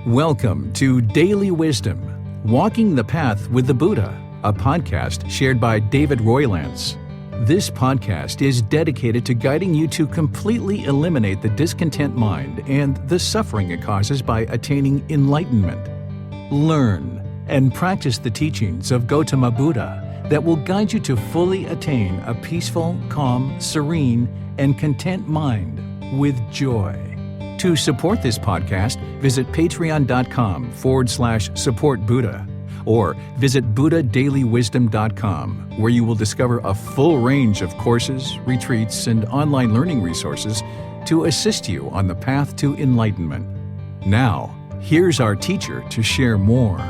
Welcome to Daily Wisdom, Walking the Path with the Buddha, a podcast shared by David Roylance. This podcast is dedicated to guiding you to completely eliminate the discontent mind and the suffering it causes by attaining enlightenment. Learn and practice the teachings of Gotama Buddha that will guide you to fully attain a peaceful, calm, serene, and content mind with joy. To support this podcast, visit patreon.com/support Buddha or visit buddhadailywisdom.com, where you will discover a full range of courses, retreats, and online learning resources to assist you on the path to enlightenment. Now, here's our teacher to share more.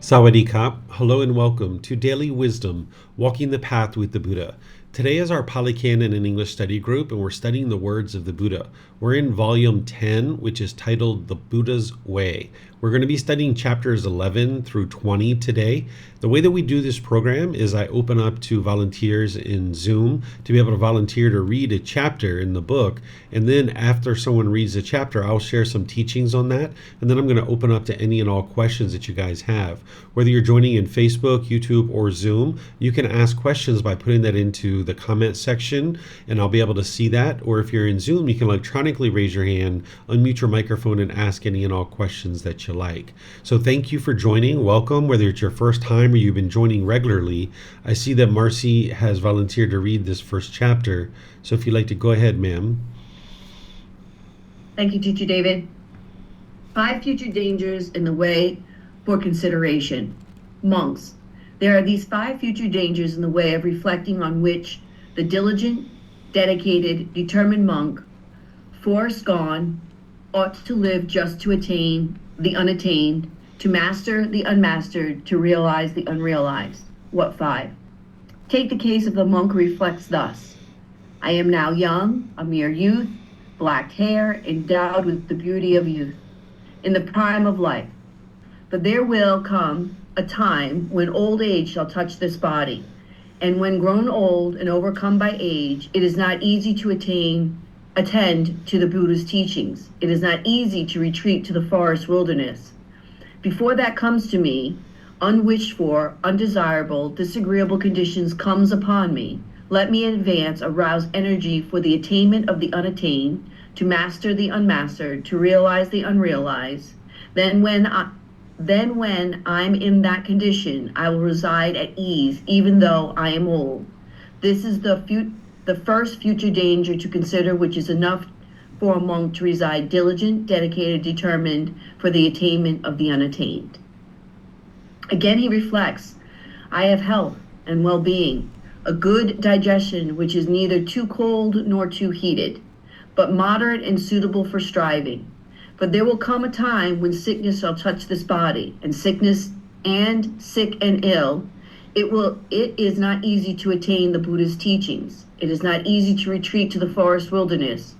Sawadee Kap. Hello and welcome to Daily Wisdom, Walking the Path with the Buddha. Today is our Pali Canon and English study group, and we're studying the words of the Buddha. We're in volume 10, which is titled The Buddha's Way. We're going to be studying chapters 11 through 20 today. The way that we do this program is I open up to volunteers in Zoom to be able to volunteer to read a chapter in the book. And then after someone reads a chapter, I'll share some teachings on that. And then I'm going to open up to any and all questions that you guys have. Whether you're joining in Facebook, YouTube, or Zoom, you can ask questions by putting that into the comment section, and I'll be able to see that. Or if you're in Zoom, you can electronically raise your hand, unmute your microphone, and ask any and all questions that you like. So thank you for joining. Welcome, whether it's your first time or you've been joining regularly. I see that Marcy has volunteered to read this first chapter. So if you'd like to go ahead, ma'am. Thank you, Teacher David. 5 future dangers in the way for consideration. Monks. There are these 5 future dangers in the way of reflecting on which the diligent, dedicated, determined monk, forest gone, ought to live just to attain the unattained, to master the unmastered, to realize the unrealized. What 5? Take the case of the monk who reflects thus. I am now young, a mere youth, black hair, endowed with the beauty of youth, in the prime of life. But there will come a time when old age shall touch this body, and when grown old and overcome by age, it is not easy to attend to the Buddha's teachings. It is not easy to retreat to the forest wilderness. Before that comes to me, unwished for, undesirable, disagreeable conditions comes upon me. Let me in advance arouse energy for the attainment of the unattained, to master the unmastered, to realize the unrealized. Then when I'm in that condition, I will reside at ease, even though I am old. This is the first future danger to consider, which is enough for a monk to reside diligent, dedicated, determined for the attainment of the unattained. Again, he reflects, I have health and well-being, a good digestion which is neither too cold nor too heated, but moderate and suitable for striving. But there will come a time when sickness shall touch this body, and sickness and sick and ill, it is not easy to attain the Buddha's teachings. It is not easy to retreat to the forest wilderness.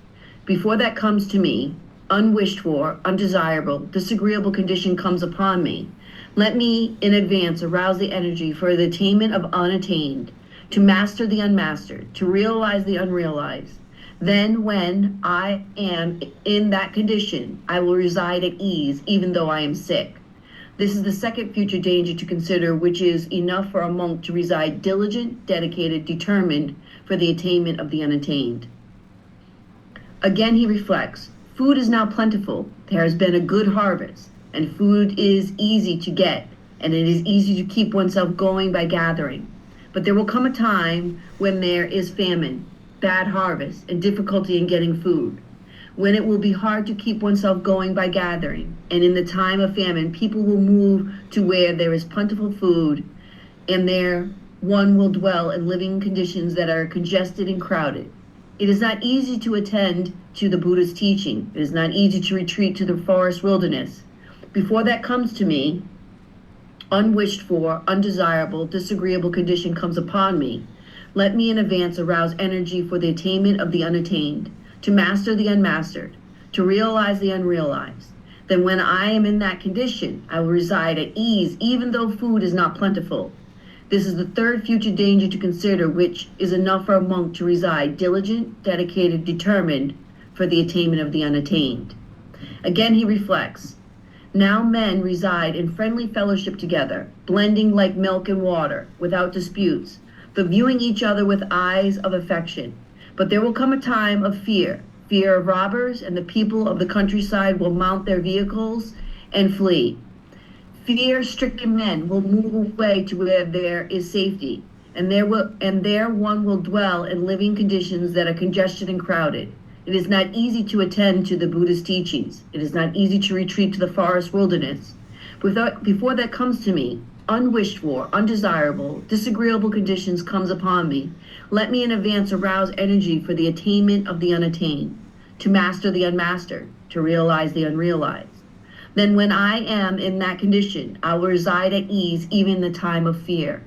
Before that comes to me, unwished for, undesirable, disagreeable condition comes upon me. Let me in advance arouse the energy for the attainment of unattained, to master the unmastered, to realize the unrealized. Then when I am in that condition, I will reside at ease, even though I am sick. This is the second future danger to consider, which is enough for a monk to reside diligent, dedicated, determined for the attainment of the unattained. Again, he reflects, food is now plentiful. There has been a good harvest, and food is easy to get, and it is easy to keep oneself going by gathering. But there will come a time when there is famine, bad harvest, and difficulty in getting food, when it will be hard to keep oneself going by gathering. And in the time of famine, people will move to where there is plentiful food, and there one will dwell in living conditions that are congested and crowded. It is not easy to attend to the Buddha's teaching. It is not easy to retreat to the forest wilderness. Before that comes to me, unwished for, undesirable, disagreeable condition comes upon me. Let me in advance arouse energy for the attainment of the unattained, to master the unmastered, to realize the unrealized. Then when I am in that condition, I will reside at ease, even though food is not plentiful. This is the third future danger to consider, which is enough for a monk to reside diligent, dedicated, determined for the attainment of the unattained. Again he reflects, now men reside in friendly fellowship together, blending like milk and water, without disputes, but viewing each other with eyes of affection. But there will come a time of fear of robbers, and the people of the countryside will mount their vehicles and flee. Fear-stricken men will move away to where there is safety, and there one will dwell in living conditions that are congested and crowded. It is not easy to attend to the Buddha's teachings. It is not easy to retreat to the forest wilderness. Before that comes to me, unwished for, undesirable, disagreeable conditions comes upon me. Let me in advance arouse energy for the attainment of the unattained, to master the unmastered, to realize the unrealized. Then when I am in that condition, I will reside at ease even in the time of fear.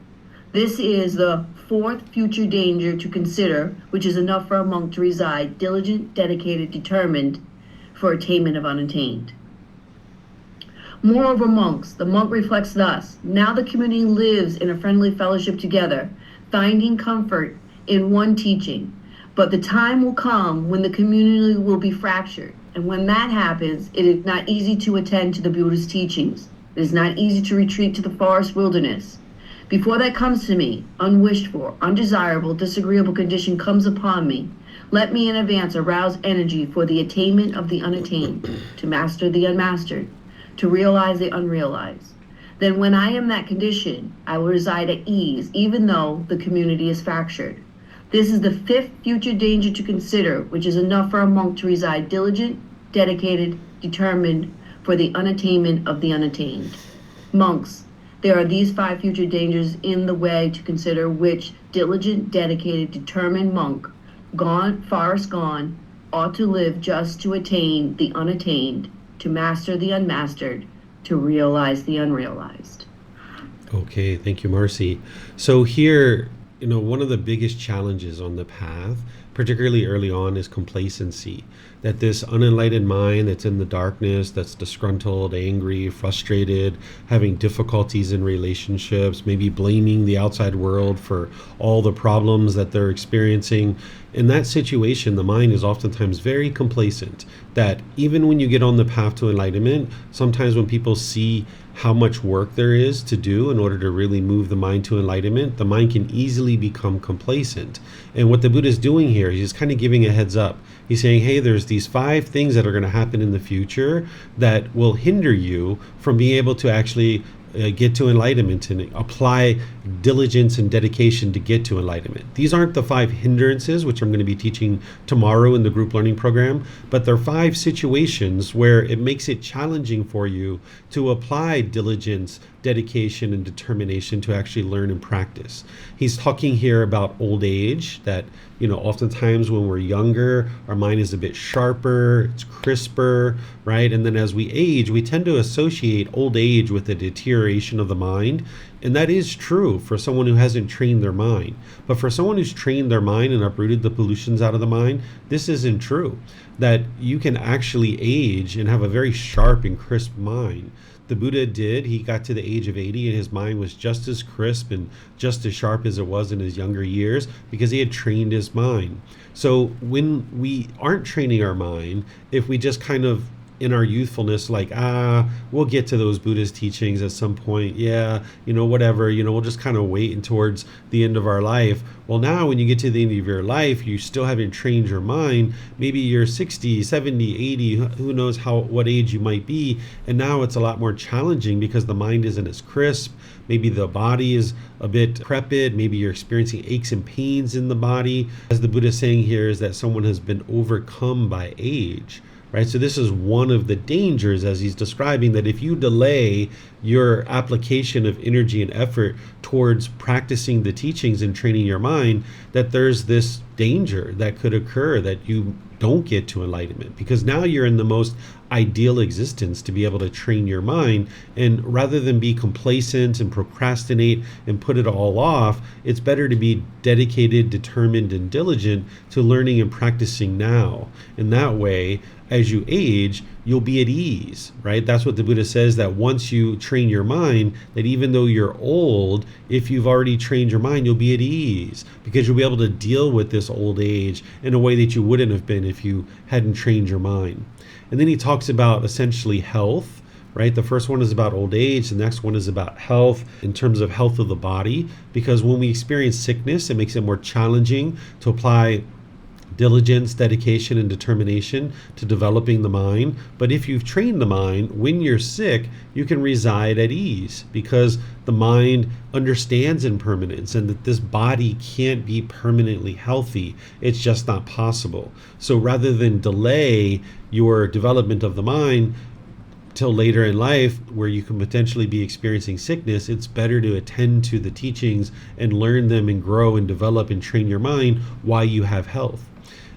This is the fourth future danger to consider, which is enough for a monk to reside diligent, dedicated, determined for attainment of unattained. Moreover, monks, the monk reflects thus, now the community lives in a friendly fellowship together, finding comfort in one teaching. But the time will come when the community will be fractured. And when that happens, it is not easy to attend to the Buddha's teachings. It is not easy to retreat to the forest wilderness. Before that comes to me, unwished for, undesirable, disagreeable condition comes upon me. Let me in advance arouse energy for the attainment of the unattained, to master the unmastered, to realize the unrealized. Then when I am that condition, I will reside at ease, even though the community is fractured. This is the fifth future danger to consider, which is enough for a monk to reside diligent, dedicated, determined for the unattainment of the unattained. Monks, there are these five future dangers in the way to consider, which diligent, dedicated, determined monk, forest gone, ought to live just to attain the unattained, to master the unmastered, to realize the unrealized. Okay, thank you, Marcy. So here, one of the biggest challenges on the path, particularly early on, is complacency. That this unenlightened mind that's in the darkness, that's disgruntled, angry, frustrated, having difficulties in relationships, maybe blaming the outside world for all the problems that they're experiencing. In that situation, the mind is oftentimes very complacent. That even when you get on the path to enlightenment, sometimes when people see how much work there is to do in order to really move the mind to enlightenment, the mind can easily become complacent. And what the Buddha is doing here, he's kind of giving a heads up. He's saying, hey, there's these 5 things that are going to happen in the future that will hinder you from being able to actually get to enlightenment and apply diligence and dedication to get to enlightenment. These aren't the 5 hindrances, which I'm going to be teaching tomorrow in the group learning program, but they're 5 situations where it makes it challenging for you to apply diligence, dedication, and determination to actually learn and practice. He's talking here about old age, that oftentimes when we're younger, our mind is a bit sharper, it's crisper, right? And then as we age, we tend to associate old age with a deterioration of the mind. And that is true for someone who hasn't trained their mind. But for someone who's trained their mind and uprooted the pollutions out of the mind, this isn't true. That you can actually age and have a very sharp and crisp mind. The Buddha did. He got to the age of 80 and his mind was just as crisp and just as sharp as it was in his younger years because he had trained his mind. So when we aren't training our mind, if we just kind of in our youthfulness, like, we'll get to those Buddhist teachings at some point. Yeah, whatever, we'll just kind of wait towards the end of our life. Well, now when you get to the end of your life, you still haven't trained your mind. Maybe you're 60, 70, 80, who knows what age you might be. And now it's a lot more challenging because the mind isn't as crisp. Maybe the body is a bit decrepit. Maybe you're experiencing aches and pains in the body. As the Buddha is saying here is that someone has been overcome by age. Right? So this is one of the dangers, as he's describing, that if you delay your application of energy and effort towards practicing the teachings and training your mind, that there's this danger that could occur that you don't get to enlightenment, because now you're in the most ideal existence to be able to train your mind. And rather than be complacent and procrastinate and put it all off, it's better to be dedicated, determined, and diligent to learning and practicing now. In that way, as you age, you'll be at ease, right? That's what the Buddha says, that once you train your mind, that even though you're old, if you've already trained your mind, you'll be at ease because you'll be able to deal with this old age in a way that you wouldn't have been if you hadn't trained your mind. And then he talks about essentially health, right? The first one is about old age. The next one is about health in terms of health of the body, because when we experience sickness, it makes it more challenging to apply diligence, dedication, and determination to developing the mind. But if you've trained the mind, when you're sick, you can reside at ease because the mind understands impermanence and that this body can't be permanently healthy. It's just not possible. So rather than delay your development of the mind till later in life where you can potentially be experiencing sickness, it's better to attend to the teachings and learn them and grow and develop and train your mind while you have health.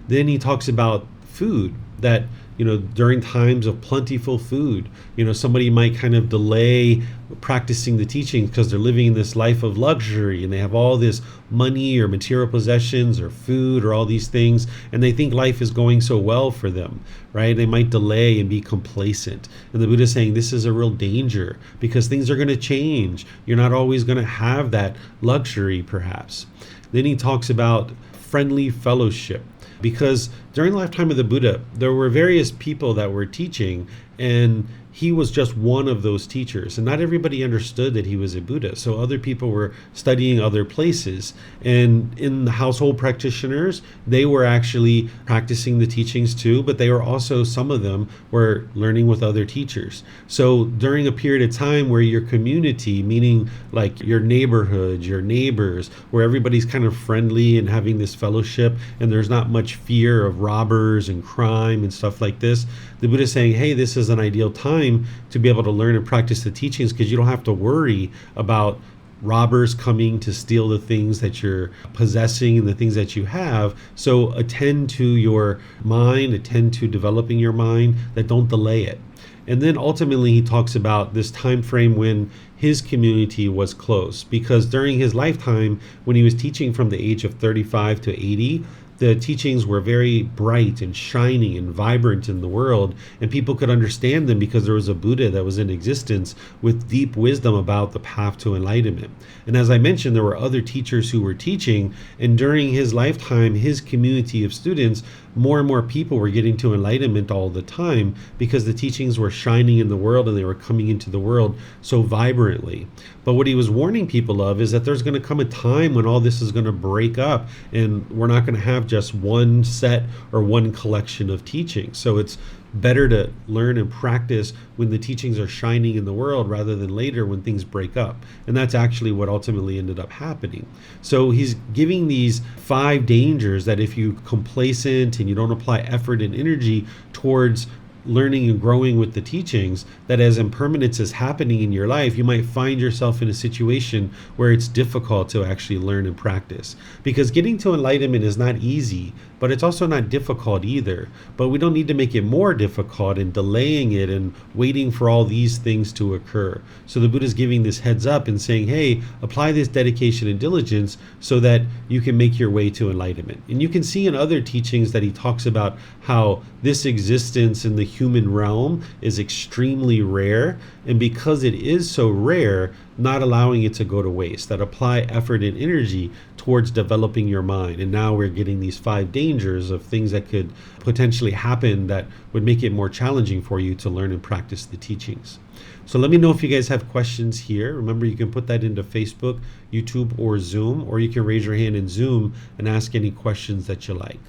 Then he talks about food, that, during times of plentiful food, somebody might kind of delay practicing the teachings because they're living this life of luxury and they have all this money or material possessions or food or all these things, and they think life is going so well for them, right? They might delay and be complacent. And the Buddha is saying this is a real danger because things are going to change. You're not always going to have that luxury, perhaps. Then he talks about friendly fellowship, because during the lifetime of the Buddha, there were various people that were teaching, and he was just one of those teachers. And not everybody understood that he was a Buddha. So other people were studying other places. And in the household practitioners, they were actually practicing the teachings too, but they were also, some of them were learning with other teachers. So during a period of time where your community, meaning like your neighborhood, your neighbors, where everybody's kind of friendly and having this fellowship, and there's not much fear of robbers and crime and stuff like this, the Buddha is saying, hey, this is an ideal time to be able to learn and practice the teachings because you don't have to worry about robbers coming to steal the things that you're possessing and the things that you have. So attend to your mind, attend to developing your mind, that don't delay it. And then ultimately he talks about this time frame when his community was close, because during his lifetime, when he was teaching from the age of 35 to 80, the teachings were very bright and shining and vibrant in the world, and people could understand them because there was a Buddha that was in existence with deep wisdom about the path to enlightenment. And as I mentioned, there were other teachers who were teaching, and during his lifetime, his community of students, more and more people were getting to enlightenment all the time because the teachings were shining in the world and they were coming into the world so vibrantly. But what he was warning people of is that there's going to come a time when all this is going to break up and we're not going to have just one set or one collection of teachings. So it's better to learn and practice when the teachings are shining in the world rather than later when things break up. And that's actually what ultimately ended up happening. So he's giving these 5 dangers that if you complacent and you don't apply effort and energy towards learning and growing with the teachings, that as impermanence is happening in your life, you might find yourself in a situation where it's difficult to actually learn and practice. Because getting to enlightenment is not easy, but it's also not difficult either. But we don't need to make it more difficult and delaying it and waiting for all these things to occur. So the Buddha is giving this heads up and saying, hey, apply this dedication and diligence so that you can make your way to enlightenment. And you can see in other teachings that he talks about how this existence in the human realm is extremely rare, and because it is so rare, not allowing it to go to waste, that apply effort and energy towards developing your mind. And now we're getting these 5 dangers of things that could potentially happen that would make it more challenging for you to learn and practice the teachings. So let me know if you guys have questions here. Remember, you can put that into Facebook, YouTube, or Zoom, or you can raise your hand in Zoom and ask any questions that you like.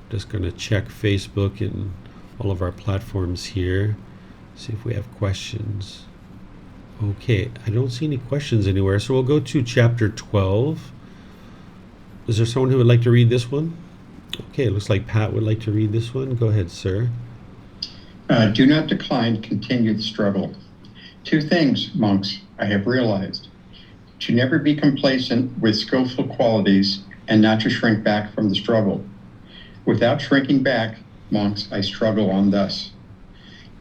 Just going to check Facebook and all of our platforms here, see if we have questions. Okay, I don't see any questions anywhere, so we'll go to chapter 12. Is there someone who would like to read this one? Okay, it looks like Pat would like to read this one. Go ahead, sir. Do not decline, continue the struggle. 2 things, monks, I have realized. To never be complacent with skillful qualities and not to shrink back from the struggle. Without shrinking back, monks, I struggle on thus.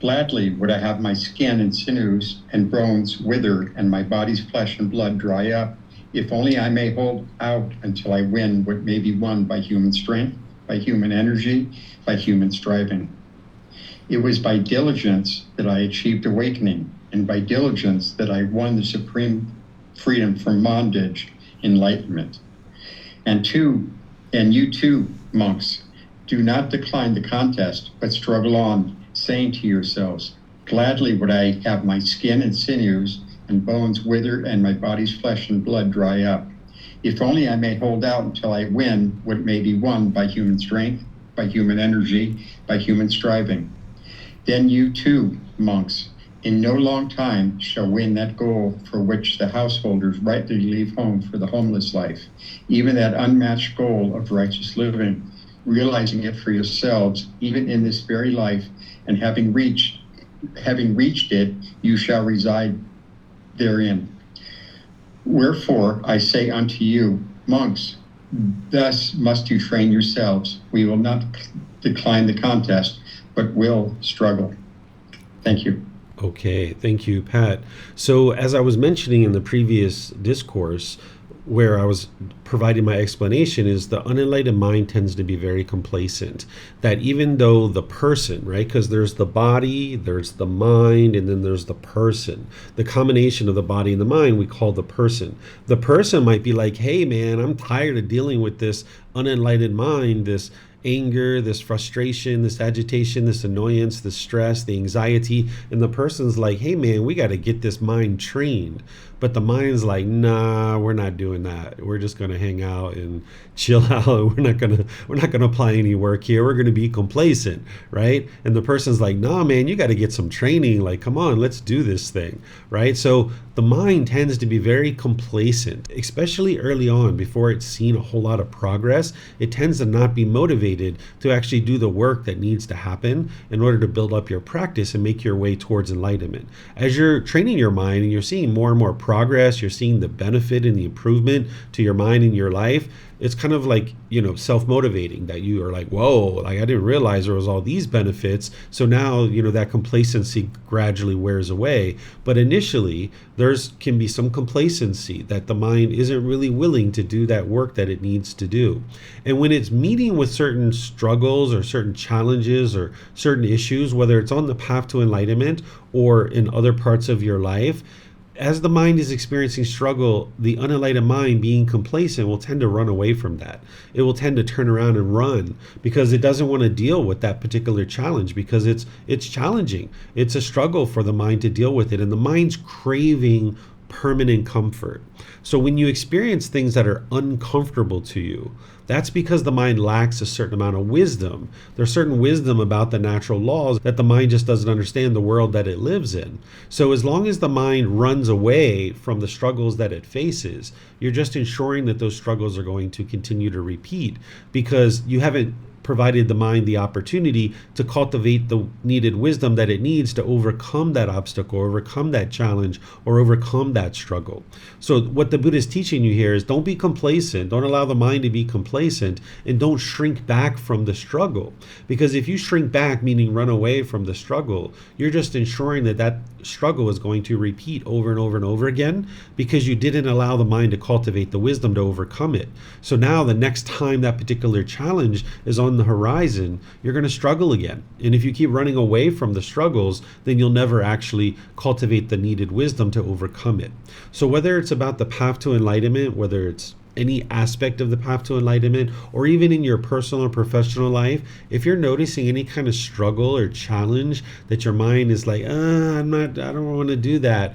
Gladly would I have my skin and sinews and bones wither and my body's flesh and blood dry up, if only I may hold out until I win what may be won by human strength, by human energy, by human striving. It was by diligence that I achieved awakening, and by diligence that I won the supreme freedom from bondage, enlightenment. And you too, monks, do not decline the contest, but struggle on, saying to yourselves, gladly would I have my skin and sinews and bones wither and my body's flesh and blood dry up. If only I may hold out until I win what may be won by human strength, by human energy, by human striving. Then you too, monks, in no long time shall win that goal for which the householders rightly leave home for the homeless life, even that unmatched goal of righteous living, realizing it for yourselves, even in this very life, and having reached it, you shall reside therein. Wherefore I say unto you, monks, thus must you train yourselves. We will not decline the contest, but will struggle. Thank you. Okay, thank you, Pat. So as I was mentioning in the previous discourse, where I was providing my explanation, is the unenlightened mind tends to be very complacent. That even though the person, right, because there's the body, there's the mind, and then there's the person. The combination of the body and the mind we call the person. The person might be like, hey man, I'm tired of dealing with this unenlightened mind, this anger, this frustration, this agitation, this annoyance, this stress, the anxiety. And the person's like, hey man, we got to get this mind trained. But the mind's like, nah, we're not doing that. We're just going to hang out and chill out. We're not going to apply any work here. We're going to be complacent, right? And the person's like, nah, man, you got to get some training. Like, come on, let's do this thing, right? So the mind tends to be very complacent, especially early on before it's seen a whole lot of progress. It tends to not be motivated to actually do the work that needs to happen in order to build up your practice and make your way towards enlightenment. As you're training your mind and you're seeing more and more progress, you're seeing the benefit and the improvement to your mind and your life, it's kind of like, self-motivating, that you are like, whoa, like I didn't realize there was all these benefits. So now, that complacency gradually wears away. But initially, can be some complacency that the mind isn't really willing to do that work that it needs to do. And when it's meeting with certain struggles or certain challenges or certain issues, whether it's on the path to enlightenment or in other parts of your life, as the mind is experiencing struggle, the unenlightened mind, being complacent, will tend to run away from that. It will tend to turn around and run because it doesn't want to deal with that particular challenge, because it's challenging. It's a struggle for the mind to deal with it, and the mind's craving permanent comfort. So when you experience things that are uncomfortable to you, that's because the mind lacks a certain amount of wisdom. There's certain wisdom about the natural laws that the mind just doesn't understand the world that it lives in. So as long as the mind runs away from the struggles that it faces, you're just ensuring that those struggles are going to continue to repeat, because you haven't provided the mind the opportunity to cultivate the needed wisdom that it needs to overcome that obstacle, or overcome that challenge, or overcome that struggle. So what the Buddha is teaching you here is, don't be complacent. Don't allow the mind to be complacent, and don't shrink back from the struggle. Because if you shrink back, meaning run away from the struggle, you're just ensuring that that struggle is going to repeat over and over and over again, because you didn't allow the mind to cultivate the wisdom to overcome it. So now the next time that particular challenge is on the horizon, you're going to struggle again. And if you keep running away from the struggles, then you'll never actually cultivate the needed wisdom to overcome it. So whether it's about the path to enlightenment, whether it's any aspect of the path to enlightenment, or even in your personal or professional life, if you're noticing any kind of struggle or challenge that your mind is like, I don't want to do that,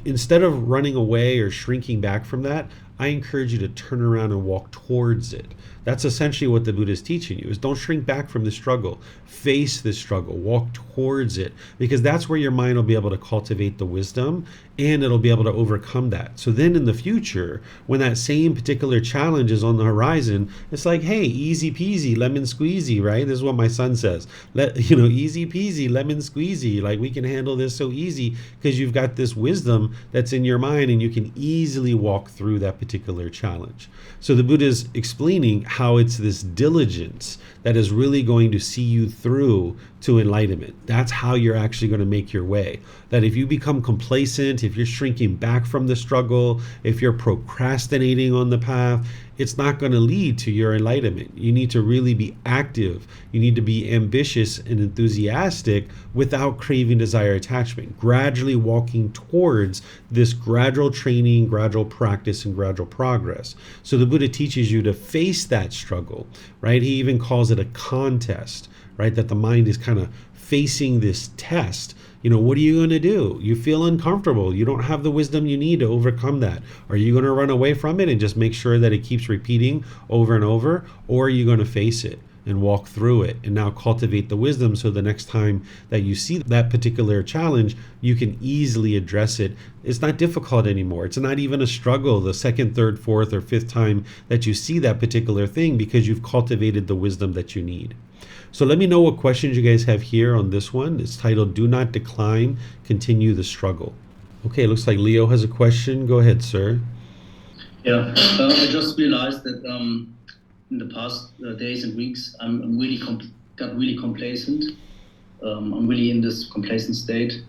instead of running away or shrinking back from that, I encourage you to turn around and walk towards it. That's essentially what the Buddha is teaching you, is don't shrink back from the struggle. Face the struggle, walk towards it, because that's where your mind will be able to cultivate the wisdom, and it'll be able to overcome that. So then in the future, when that same particular challenge is on the horizon, it's like, hey, easy peasy, lemon squeezy, right? This is what my son says. Easy peasy, lemon squeezy. Like, we can handle this so easy because you've got this wisdom that's in your mind, and you can easily walk through that particular challenge. So the Buddha is explaining how it's this diligence that is really going to see you through to enlightenment. That's how you're actually going to make your way. That if you become complacent, if you're shrinking back from the struggle, if you're procrastinating on the path, it's not going to lead to your enlightenment. You need to really be active. You need to be ambitious and enthusiastic without craving, desire, attachment, gradually walking towards this gradual training, gradual practice, and gradual progress. So the Buddha teaches you to face that struggle, right? He even calls it a contest, right? That the mind is kind of facing this test. What are you going to do? You feel uncomfortable. You don't have the wisdom you need to overcome that. Are you going to run away from it and just make sure that it keeps repeating over and over? Or are you going to face it and walk through it and now cultivate the wisdom so the next time that you see that particular challenge, you can easily address it? It's not difficult anymore. It's not even a struggle the second, third, fourth, or fifth time that you see that particular thing, because you've cultivated the wisdom that you need. So let me know what questions you guys have here on this one. It's titled, Do Not Decline, Continue the Struggle. Okay, looks like Leo has a question. Go ahead, sir. Yeah, I just realized that in the past days and weeks, I'm really got really complacent. I'm really in this complacent state.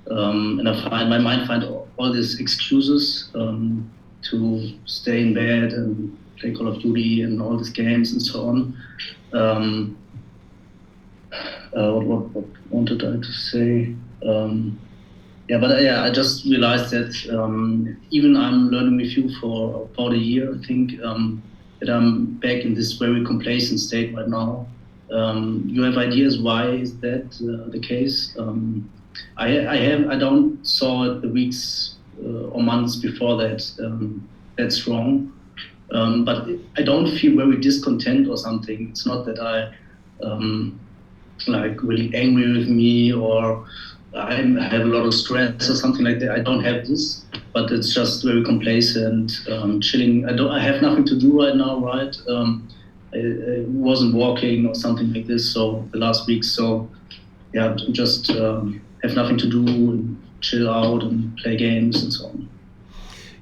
And I find my mind find all these excuses to stay in bed and play Call of Duty and all these games and so on. What wanted I to say? I just realized that even I'm learning with you for about a year, I think, that I'm back in this very complacent state right now. You have ideas why is that the case? I don't saw it the weeks or months before that that's wrong, but I don't feel very discontent or something. It's not that I like really angry with me or I have a lot of stress or something like that. I don't have this, but it's just very complacent, chilling. I have nothing to do right now, right? I wasn't walking or something like this. So the last week, just have nothing to do and chill out and play games and so on.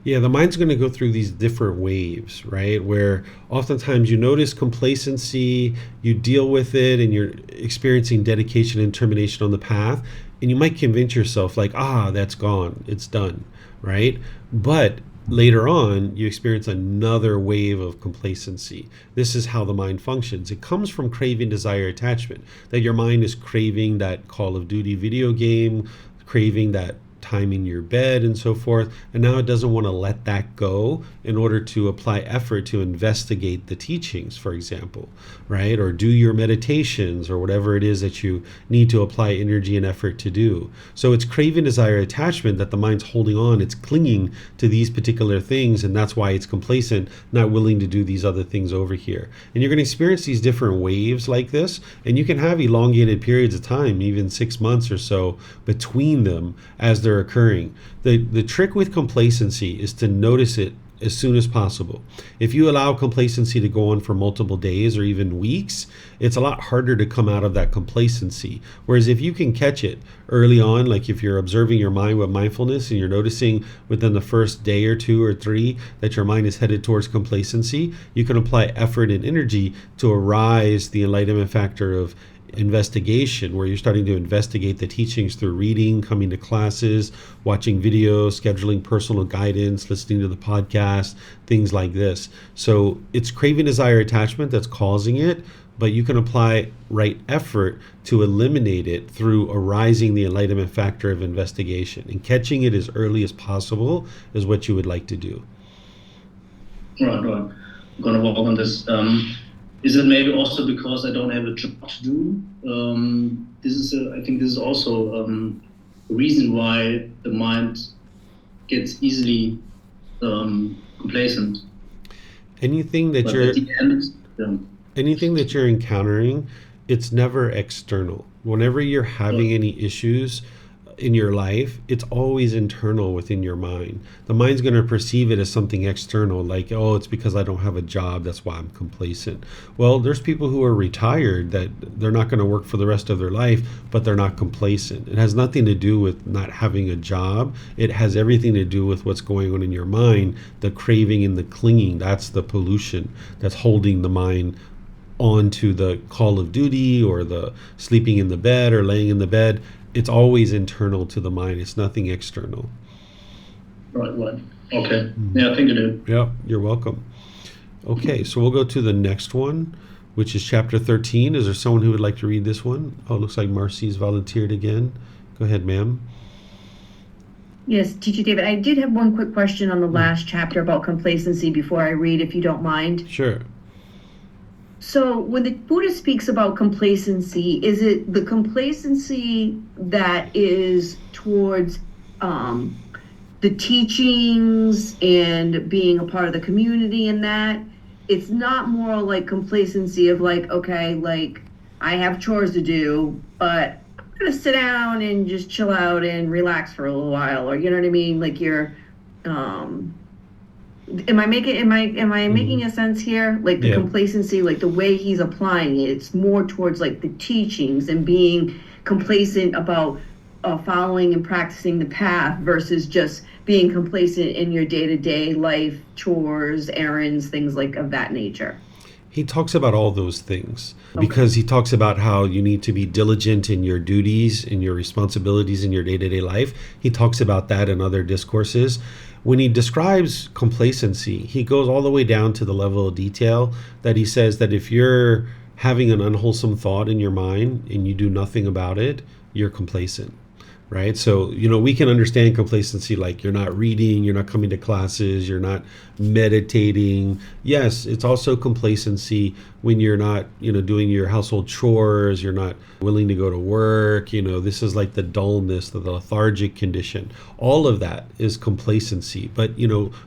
Yeah, the mind's going to go through these different waves, right? Where oftentimes you notice complacency, you deal with it, and you're experiencing dedication and determination on the path. And you might convince yourself like, that's gone, it's done, right? But later on, you experience another wave of complacency. This is how the mind functions. It comes from craving, desire, attachment. That your mind is craving that Call of Duty video game, craving that time in your bed and so forth, and now it doesn't want to let that go in order to apply effort to investigate the teachings, for example, right? Or do your meditations or whatever it is that you need to apply energy and effort to do. So it's craving, desire, attachment that the mind's holding on. It's clinging to these particular things, and that's why it's complacent, not willing to do these other things over here. And you're going to experience these different waves like this, and you can have elongated periods of time, even 6 months or so between them as they're occurring. The trick with complacency is to notice it as soon as possible. If you allow complacency to go on for multiple days or even weeks, it's a lot harder to come out of that complacency. Whereas if you can catch it early on, like if you're observing your mind with mindfulness and you're noticing within the first day or 2 or 3 that your mind is headed towards complacency, you can apply effort and energy to arise the enlightenment factor of investigation, where you're starting to investigate the teachings through reading, coming to classes, watching videos, scheduling personal guidance, listening to the podcast, things like this. So it's craving, desire, attachment that's causing it, but you can apply right effort to eliminate it through arising the enlightenment factor of investigation, and catching it as early as possible is what you would like to do. Right. I'm going to work on this. Is it maybe also because I don't have a job to do? I think this is also a reason why the mind gets easily complacent. Anything that you're encountering, it's never external. Whenever you're having any issues in your life, it's always internal within your mind. The mind's going to perceive it as something external, like, it's because I don't have a job, that's why I'm complacent. Well, there's people who are retired that they're not going to work for the rest of their life, but they're not complacent. It has nothing to do with not having a job. It has everything to do with what's going on in your mind, the craving and the clinging. That's the pollution that's holding the mind onto the call of duty or the sleeping in the bed or laying in the bed. It's always internal to the mind. It's nothing external. Right. Okay. Yeah, I think you do. Yeah, you're welcome. Okay, so we'll go to the next one, which is chapter 13. Is there someone who would like to read this one? Oh, it looks like Marcy's volunteered again. Go ahead, ma'am. Yes, Teacher David, I did have one quick question on the last chapter about complacency before I read, if you don't mind. Sure. So when the Buddha speaks about complacency, is it the complacency that is towards the teachings and being a part of the community and that? It's not more like complacency of like, okay, like I have chores to do, but I'm gonna sit down and just chill out and relax for a little while, or you know what I mean? Like you're am I making a sense here? Like the complacency, like the way he's applying it, it's more towards like the teachings and being complacent about following and practicing the path versus just being complacent in your day-to-day life, chores, errands, things like of that nature. He talks about all those things because he talks about how you need to be diligent in your duties and your responsibilities in your day-to-day life. He talks about that in other discourses. When he describes complacency, he goes all the way down to the level of detail that he says that if you're having an unwholesome thought in your mind and you do nothing about it, you're complacent. Right? So, we can understand complacency like you're not reading, you're not coming to classes, you're not meditating. Yes, it's also complacency when you're not, doing your household chores, you're not willing to go to work. This is like the dullness, the lethargic condition. All of that is complacency. But,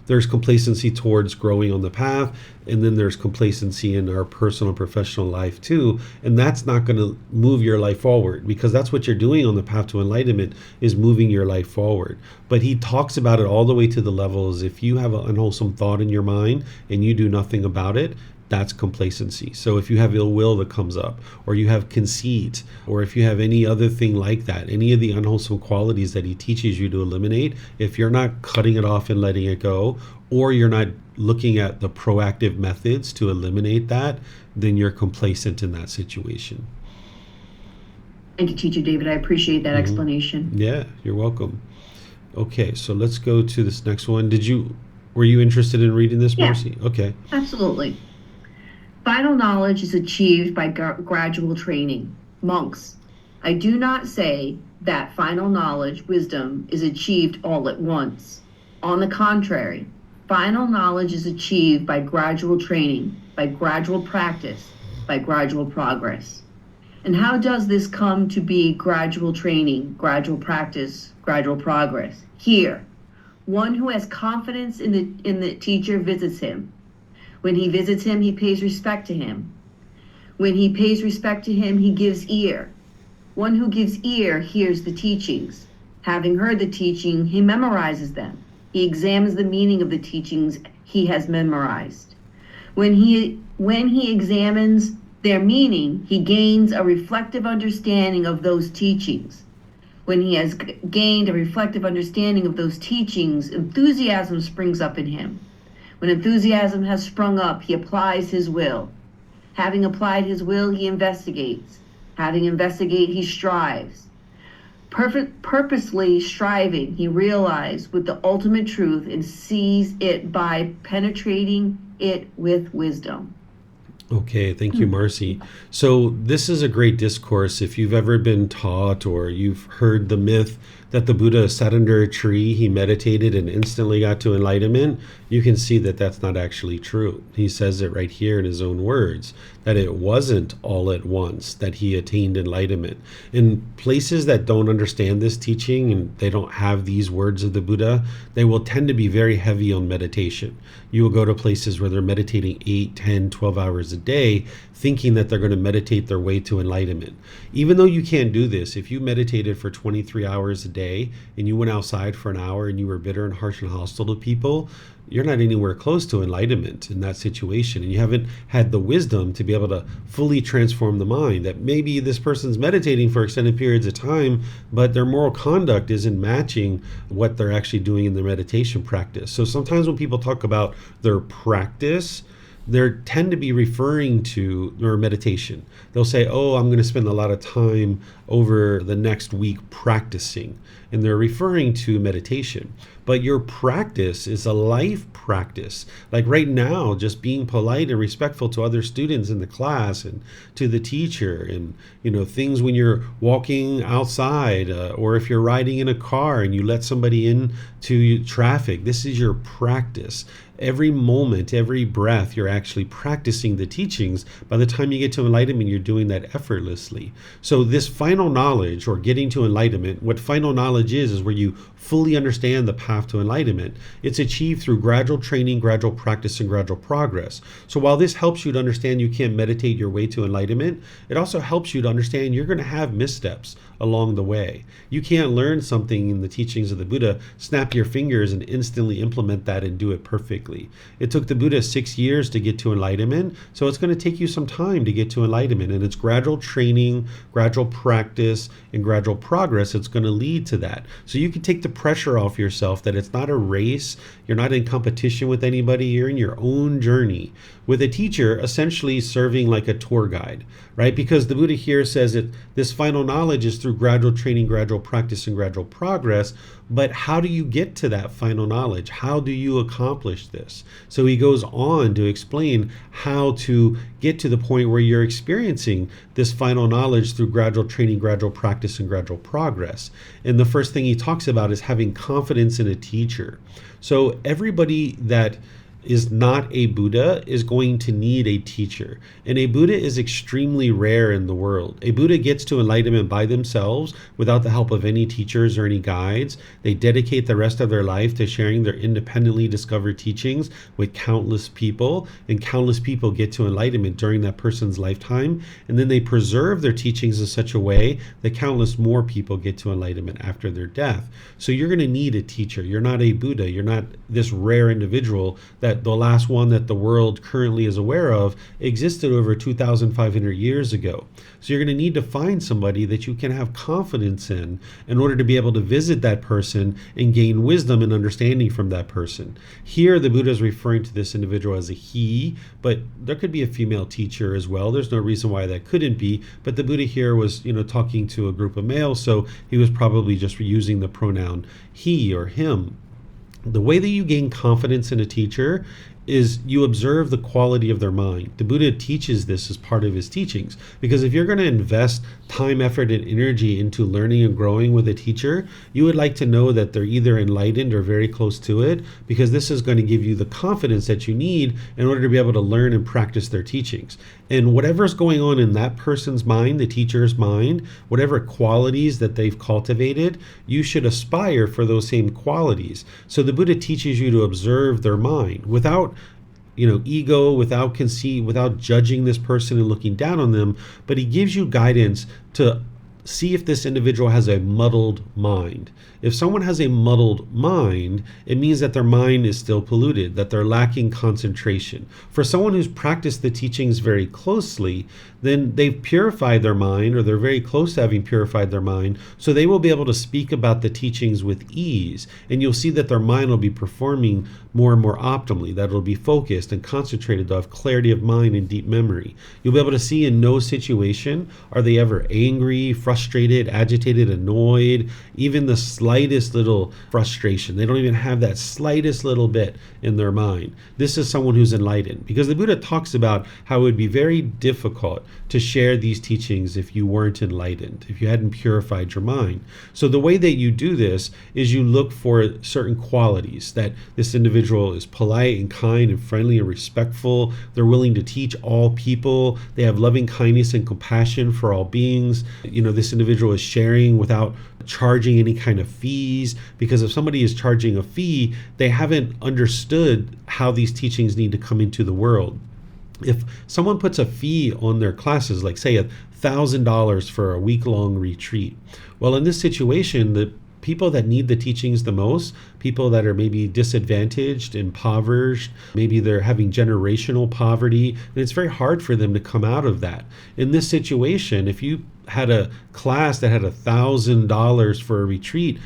there's complacency towards growing on the path. And then there's complacency in our personal and professional life too. And that's not going to move your life forward, because that's what you're doing on the path to enlightenment, is moving your life forward. But he talks about it all the way to the levels. If you have an unwholesome thought in your mind and you do nothing about it, that's complacency. So if you have ill will that comes up, or you have conceit, or if you have any other thing like that, any of the unwholesome qualities that he teaches you to eliminate, if you're not cutting it off and letting it go, or you're not looking at the proactive methods to eliminate that, then you're complacent in that situation. Thank you, Teacher David. I appreciate that explanation. Yeah, you're welcome. Okay, so let's go to this next one. Were you interested in reading this, Marcy? Yeah, okay. Absolutely. Final knowledge is achieved by gradual training. Monks, I do not say that final knowledge, wisdom, is achieved all at once. On the contrary, final knowledge is achieved by gradual training, by gradual practice, by gradual progress. And how does this come to be gradual training, gradual practice, gradual progress? Here, one who has confidence in the teacher visits him. When he visits him, he pays respect to him. When he pays respect to him, he gives ear. One who gives ear hears the teachings. Having heard the teaching, he memorizes them. He examines the meaning of the teachings he has memorized. When he examines their meaning, he gains a reflective understanding of those teachings. When he has gained a reflective understanding of those teachings, enthusiasm springs up in him. When enthusiasm has sprung up, he applies his will. Having applied his will, he investigates. Having investigated, he strives. Purposely striving, he realizes with the ultimate truth and sees it by penetrating it with wisdom. Okay, thank you, Marcy. So this is a great discourse. If you've ever been taught or you've heard the myth that the Buddha sat under a tree, he meditated and instantly got to enlightenment, you can see that that's not actually true. He says it right here in his own words, that it wasn't all at once that he attained enlightenment. In places that don't understand this teaching and they don't have these words of the Buddha, they will tend to be very heavy on meditation. You will go to places where they're meditating 8, 10, 12 hours a day, thinking that they're going to meditate their way to enlightenment. Even though you can't do this, if you meditated for 23 hours a day and you went outside for an hour and you were bitter and harsh and hostile to people, you're not anywhere close to enlightenment in that situation. And you haven't had the wisdom to be able to fully transform the mind. That maybe this person's meditating for extended periods of time, but their moral conduct isn't matching what they're actually doing in their meditation practice. So sometimes when people talk about their practice, they tend to be referring to or meditation. They'll say, oh, I'm going to spend a lot of time over the next week practicing. And they're referring to meditation. But your practice is a life practice. Like right now, just being polite and respectful to other students in the class and to the teacher, and things when you're walking outside, or if you're riding in a car and you let somebody into traffic. This is your practice. Every moment, every breath, you're actually practicing the teachings. By the time you get to enlightenment, you're doing that effortlessly. So this final knowledge, or getting to enlightenment, what final knowledge is where you fully understand the path to enlightenment. It's achieved through gradual training, gradual practice, and gradual progress. So while this helps you to understand you can't meditate your way to enlightenment, it also helps you to understand you're going to have missteps along the way. You can't learn something in the teachings of the Buddha, snap your fingers and instantly implement that and do it perfectly. It took the Buddha 6 years to get to enlightenment, so it's going to take you some time to get to enlightenment, and it's gradual training, gradual practice, and gradual progress that's going to lead to that. So you can take the pressure off yourself that it's not a race, you're not in competition with anybody, you're in your own journey with a teacher essentially serving like a tour guide, right? Because the Buddha here says that this final knowledge is through gradual training, gradual practice, and gradual progress. But how do you get to that final knowledge? How do you accomplish this? So he goes on to explain how to get to the point where you're experiencing this final knowledge through gradual training, gradual practice, and gradual progress. And the first thing he talks about is having confidence in a teacher. So everybody that is not a Buddha is going to need a teacher. And a Buddha is extremely rare in the world. A Buddha gets to enlightenment by themselves without the help of any teachers or any guides. They dedicate the rest of their life to sharing their independently discovered teachings with countless people, and countless people get to enlightenment during that person's lifetime. And then they preserve their teachings in such a way that countless more people get to enlightenment after their death. So you're going to need a teacher. You're not a Buddha. You're not this rare individual that the last one that the world currently is aware of existed over 2,500 years ago. So you're going to need to find somebody that you can have confidence in order to be able to visit that person and gain wisdom and understanding from that person. Here, the Buddha is referring to this individual as a he, but there could be a female teacher as well. There's no reason why that couldn't be, but the Buddha here was, talking to a group of males, so he was probably just using the pronoun he or him. The way that you gain confidence in a teacher is you observe the quality of their mind. The Buddha teaches this as part of his teachings, because if you're going to invest time, effort, and energy into learning and growing with a teacher, you would like to know that they're either enlightened or very close to it, because this is going to give you the confidence that you need in order to be able to learn and practice their teachings. And whatever's going on in that person's mind, the teacher's mind, whatever qualities that they've cultivated, you should aspire for those same qualities. So the Buddha teaches you to observe their mind without ego, without conceit, without judging this person and looking down on them, but he gives you guidance to see if this individual has a muddled mind. If someone has a muddled mind, it means that their mind is still polluted, that they're lacking concentration. For someone who's practiced the teachings very closely, then they've purified their mind, or they're very close to having purified their mind, so they will be able to speak about the teachings with ease. And you'll see that their mind will be performing more and more optimally, that it'll be focused and concentrated, they'll have clarity of mind and deep memory. You'll be able to see in no situation are they ever angry, frustrated, agitated, annoyed, even the slightest little frustration. They don't even have that slightest little bit in their mind. This is someone who's enlightened, because the Buddha talks about how it would be very difficult to share these teachings if you weren't enlightened, if you hadn't purified your mind. So the way that you do this is you look for certain qualities, that this individual is polite and kind and friendly and respectful. They're willing to teach all people. They have loving kindness and compassion for all beings. This individual is sharing without charging any kind of fees, because if somebody is charging a fee, they haven't understood how these teachings need to come into the world. If someone puts a fee on their classes, like say $1,000 for a week-long retreat, well, in this situation, the people that need the teachings the most, people that are maybe disadvantaged, impoverished, maybe they're having generational poverty, and it's very hard for them to come out of that. In this situation, if you had a class that had $1,000 for a retreat,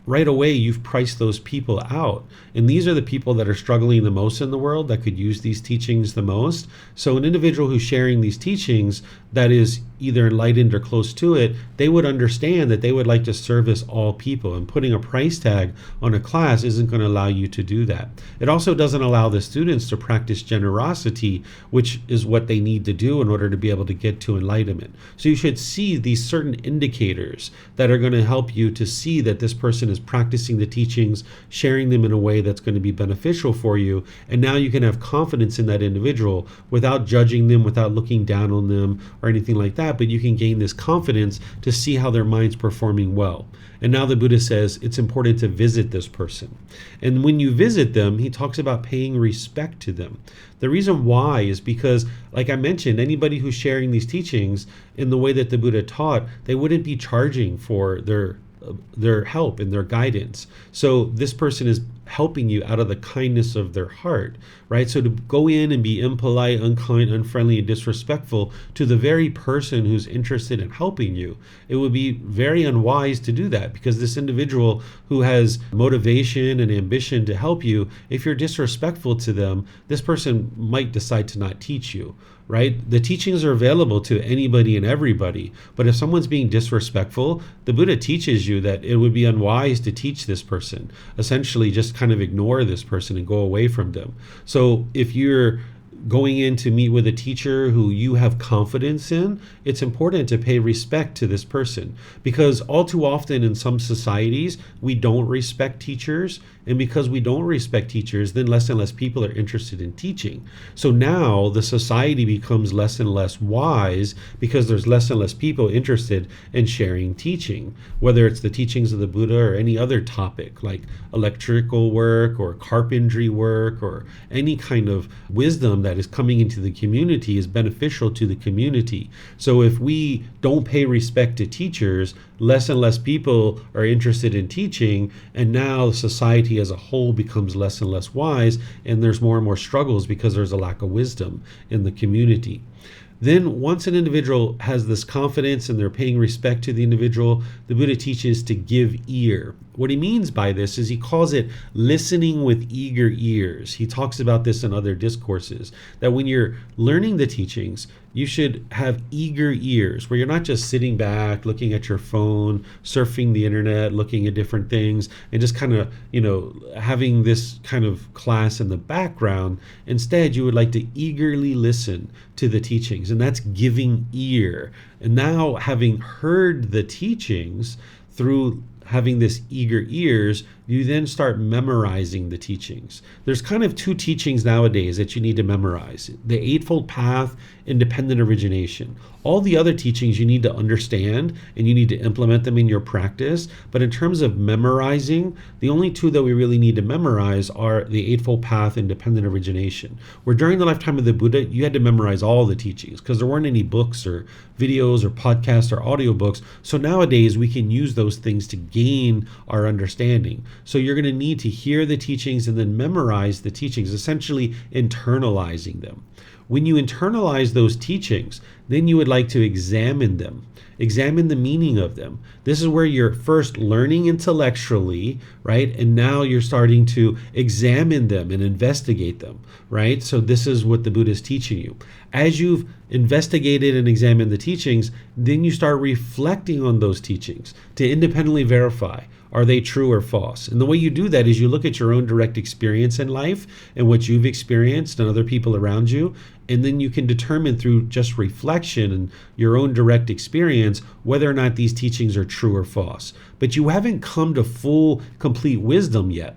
right away you've priced those people out. And these are the people that are struggling the most in the world, that could use these teachings the most. So an individual who's sharing these teachings that is either enlightened or close to it, they would understand that they would like to service all people, and putting a price tag on a class isn't going to allow you to do that. It also doesn't allow the students to practice generosity, which is what they need to do in order to be able to get to enlightenment. So you should see these certain indicators that are going to help you to see that this person is practicing the teachings, sharing them in a way that's going to be beneficial for you, and now you can have confidence in that individual without judging them, without looking down on them or anything like that, but you can gain this confidence to see how their mind's performing well. And now the Buddha says it's important to visit this person. And when you visit them, he talks about paying respect to them. The reason why is because, like I mentioned, anybody who's sharing these teachings in the way that the Buddha taught, they wouldn't be charging for their help and their guidance. So this person is helping you out of the kindness of their heart, right? So to go in and be impolite, unkind, unfriendly, and disrespectful to the very person who's interested in helping you, it would be very unwise to do that, because this individual who has motivation and ambition to help you, if you're disrespectful to them, this person might decide to not teach you, right? The teachings are available to anybody and everybody, but if someone's being disrespectful, the Buddha teaches you that it would be unwise to teach this person. Essentially, just kind of ignore this person and go away from them. So if you're going in to meet with a teacher who you have confidence in, it's important to pay respect to this person, because all too often in some societies we don't respect teachers, and because we don't respect teachers, then less and less people are interested in teaching. So now the society becomes less and less wise because there's less and less people interested in sharing teaching, whether it's the teachings of the Buddha or any other topic like electrical work or carpentry work or any kind of wisdom that is coming into the community is beneficial to the community. So if we don't pay respect to teachers, less and less people are interested in teaching, and now society as a whole becomes less and less wise, and there's more and more struggles because there's a lack of wisdom in the community. Then once an individual has this confidence and they're paying respect to the individual, the Buddha teaches to give ear. What he means by this is he calls it listening with eager ears. He talks about this in other discourses, that when you're learning the teachings, you should have eager ears, where you're not just sitting back, looking at your phone, surfing the internet, looking at different things, and just kind of, having this kind of class in the background. Instead, you would like to eagerly listen to the teachings, and that's giving ear. And now, having heard the teachings through having this eager ears, you then start memorizing the teachings. There's kind of two teachings nowadays that you need to memorize: the Eightfold Path, independent origination. All the other teachings you need to understand and you need to implement them in your practice. But in terms of memorizing, the only two that we really need to memorize are the Eightfold Path, independent origination. Where during the lifetime of the Buddha, you had to memorize all the teachings because there weren't any books or videos or podcasts or audiobooks. So nowadays we can use those things to gain our understanding. So you're going to need to hear the teachings and then memorize the teachings, essentially internalizing them. When you internalize those teachings, then you would like to examine them, examine the meaning of them. This is where you're first learning intellectually, right? And now you're starting to examine them and investigate them, right? So this is what the Buddha is teaching you. As you've investigated and examined the teachings, then you start reflecting on those teachings to independently verify, are they true or false? And the way you do that is you look at your own direct experience in life and what you've experienced and other people around you, and then you can determine through just reflection and your own direct experience whether or not these teachings are true or false. But you haven't come to full, complete wisdom yet.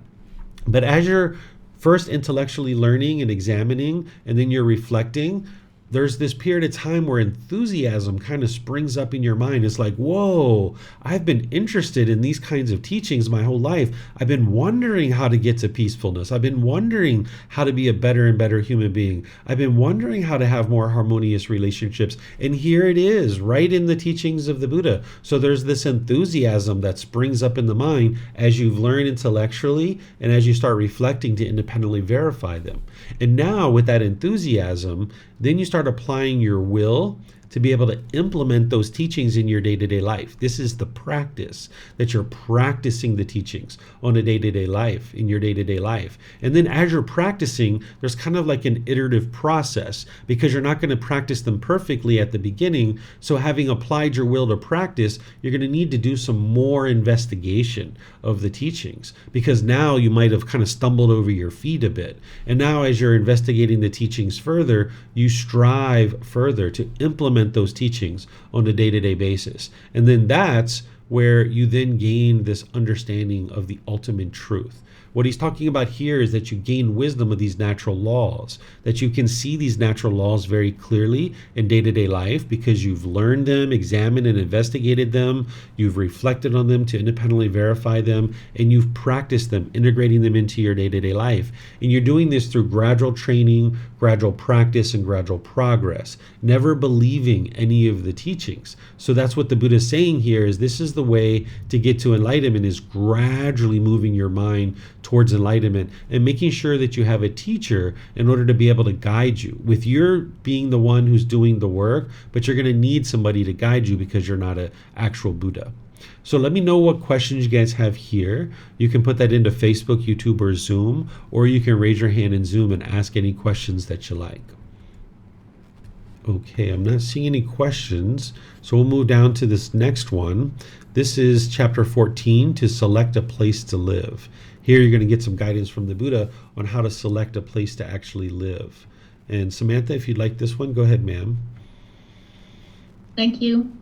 But as you're first intellectually learning and examining, and then you're reflecting, there's this period of time where enthusiasm kind of springs up in your mind. It's like, whoa, I've been interested in these kinds of teachings my whole life. I've been wondering how to get to peacefulness. I've been wondering how to be a better and better human being. I've been wondering how to have more harmonious relationships. And here it is, right in the teachings of the Buddha. So there's this enthusiasm that springs up in the mind as you've learned intellectually and as you start reflecting to independently verify them. And now with that enthusiasm, then you start applying your will to be able to implement those teachings in your day-to-day life. This is the practice, that you're practicing the teachings on a day-to-day life, in your day-to-day life. And then as you're practicing, there's kind of like an iterative process, because you're not going to practice them perfectly at the beginning. So having applied your will to practice, you're going to need to do some more investigation of the teachings, because now you might have kind of stumbled over your feet a bit. And now as you're investigating the teachings further, you strive further to implement those teachings on a day-to-day basis. And then that's where you then gain this understanding of the ultimate truth. What he's talking about here is that you gain wisdom of these natural laws, that you can see these natural laws very clearly in day-to-day life because you've learned them, examined and investigated them, you've reflected on them to independently verify them, and you've practiced them, integrating them into your day-to-day life. And you're doing this through gradual training, gradual practice, and gradual progress, never believing any of the teachings. So that's what the Buddha is saying here, is this is the way to get to enlightenment, is gradually moving your mind towards enlightenment and making sure that you have a teacher in order to be able to guide you, with your being the one who's doing the work, but you're going to need somebody to guide you because you're not an actual Buddha. So let me know what questions you guys have here. You can put that into Facebook, YouTube, or Zoom, or you can raise your hand in Zoom and ask any questions that you like. Okay, I'm not seeing any questions, so we'll move down to this next one. This is chapter 14, to select a place to live. Here you're going to get some guidance from the Buddha on how to select a place to actually live. And Samantha, if you'd like this one, go ahead, ma'am. Thank you.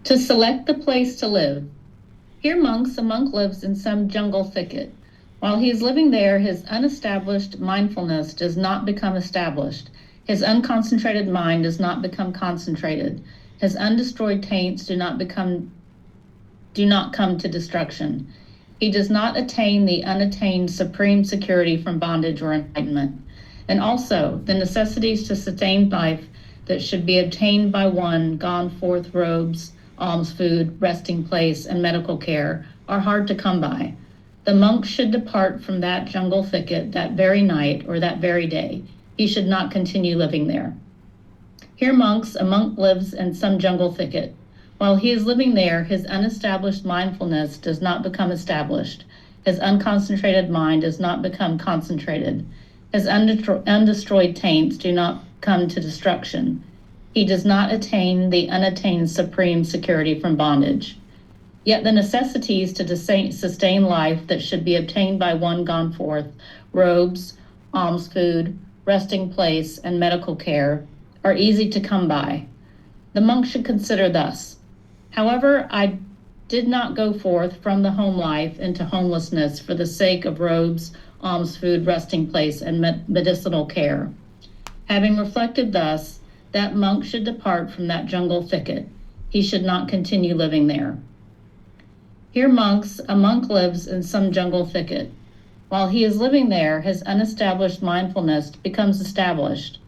To select the place to live. Here a monk lives in some jungle thicket. While he is living there, his unestablished mindfulness does not become established. His unconcentrated mind does not become concentrated. His undestroyed taints do not come to destruction. He does not attain the unattained supreme security from bondage or enlightenment. And also, the necessities to sustain life that should be obtained by one gone forth, robes, alms food, resting place, and medical care, are hard to come by. The monk should depart from that jungle thicket that very night or that very day. He should not continue living there. Here a monk lives in some jungle thicket. While he is living there, his unestablished mindfulness does not become established. His unconcentrated mind does not become concentrated. His undestroyed taints do not come to destruction. He does not attain the unattained supreme security from bondage. Yet the necessities to sustain life that should be obtained by one gone forth, robes, alms food, resting place, and medical care, are easy to come by. The monk should consider thus: however, I did not go forth from the home life into homelessness for the sake of robes, alms food, resting place, and medicinal care. Having reflected thus, that monk should depart from that jungle thicket. He should not continue living there. Here a monk lives in some jungle thicket. While he is living there, his unestablished mindfulness becomes established.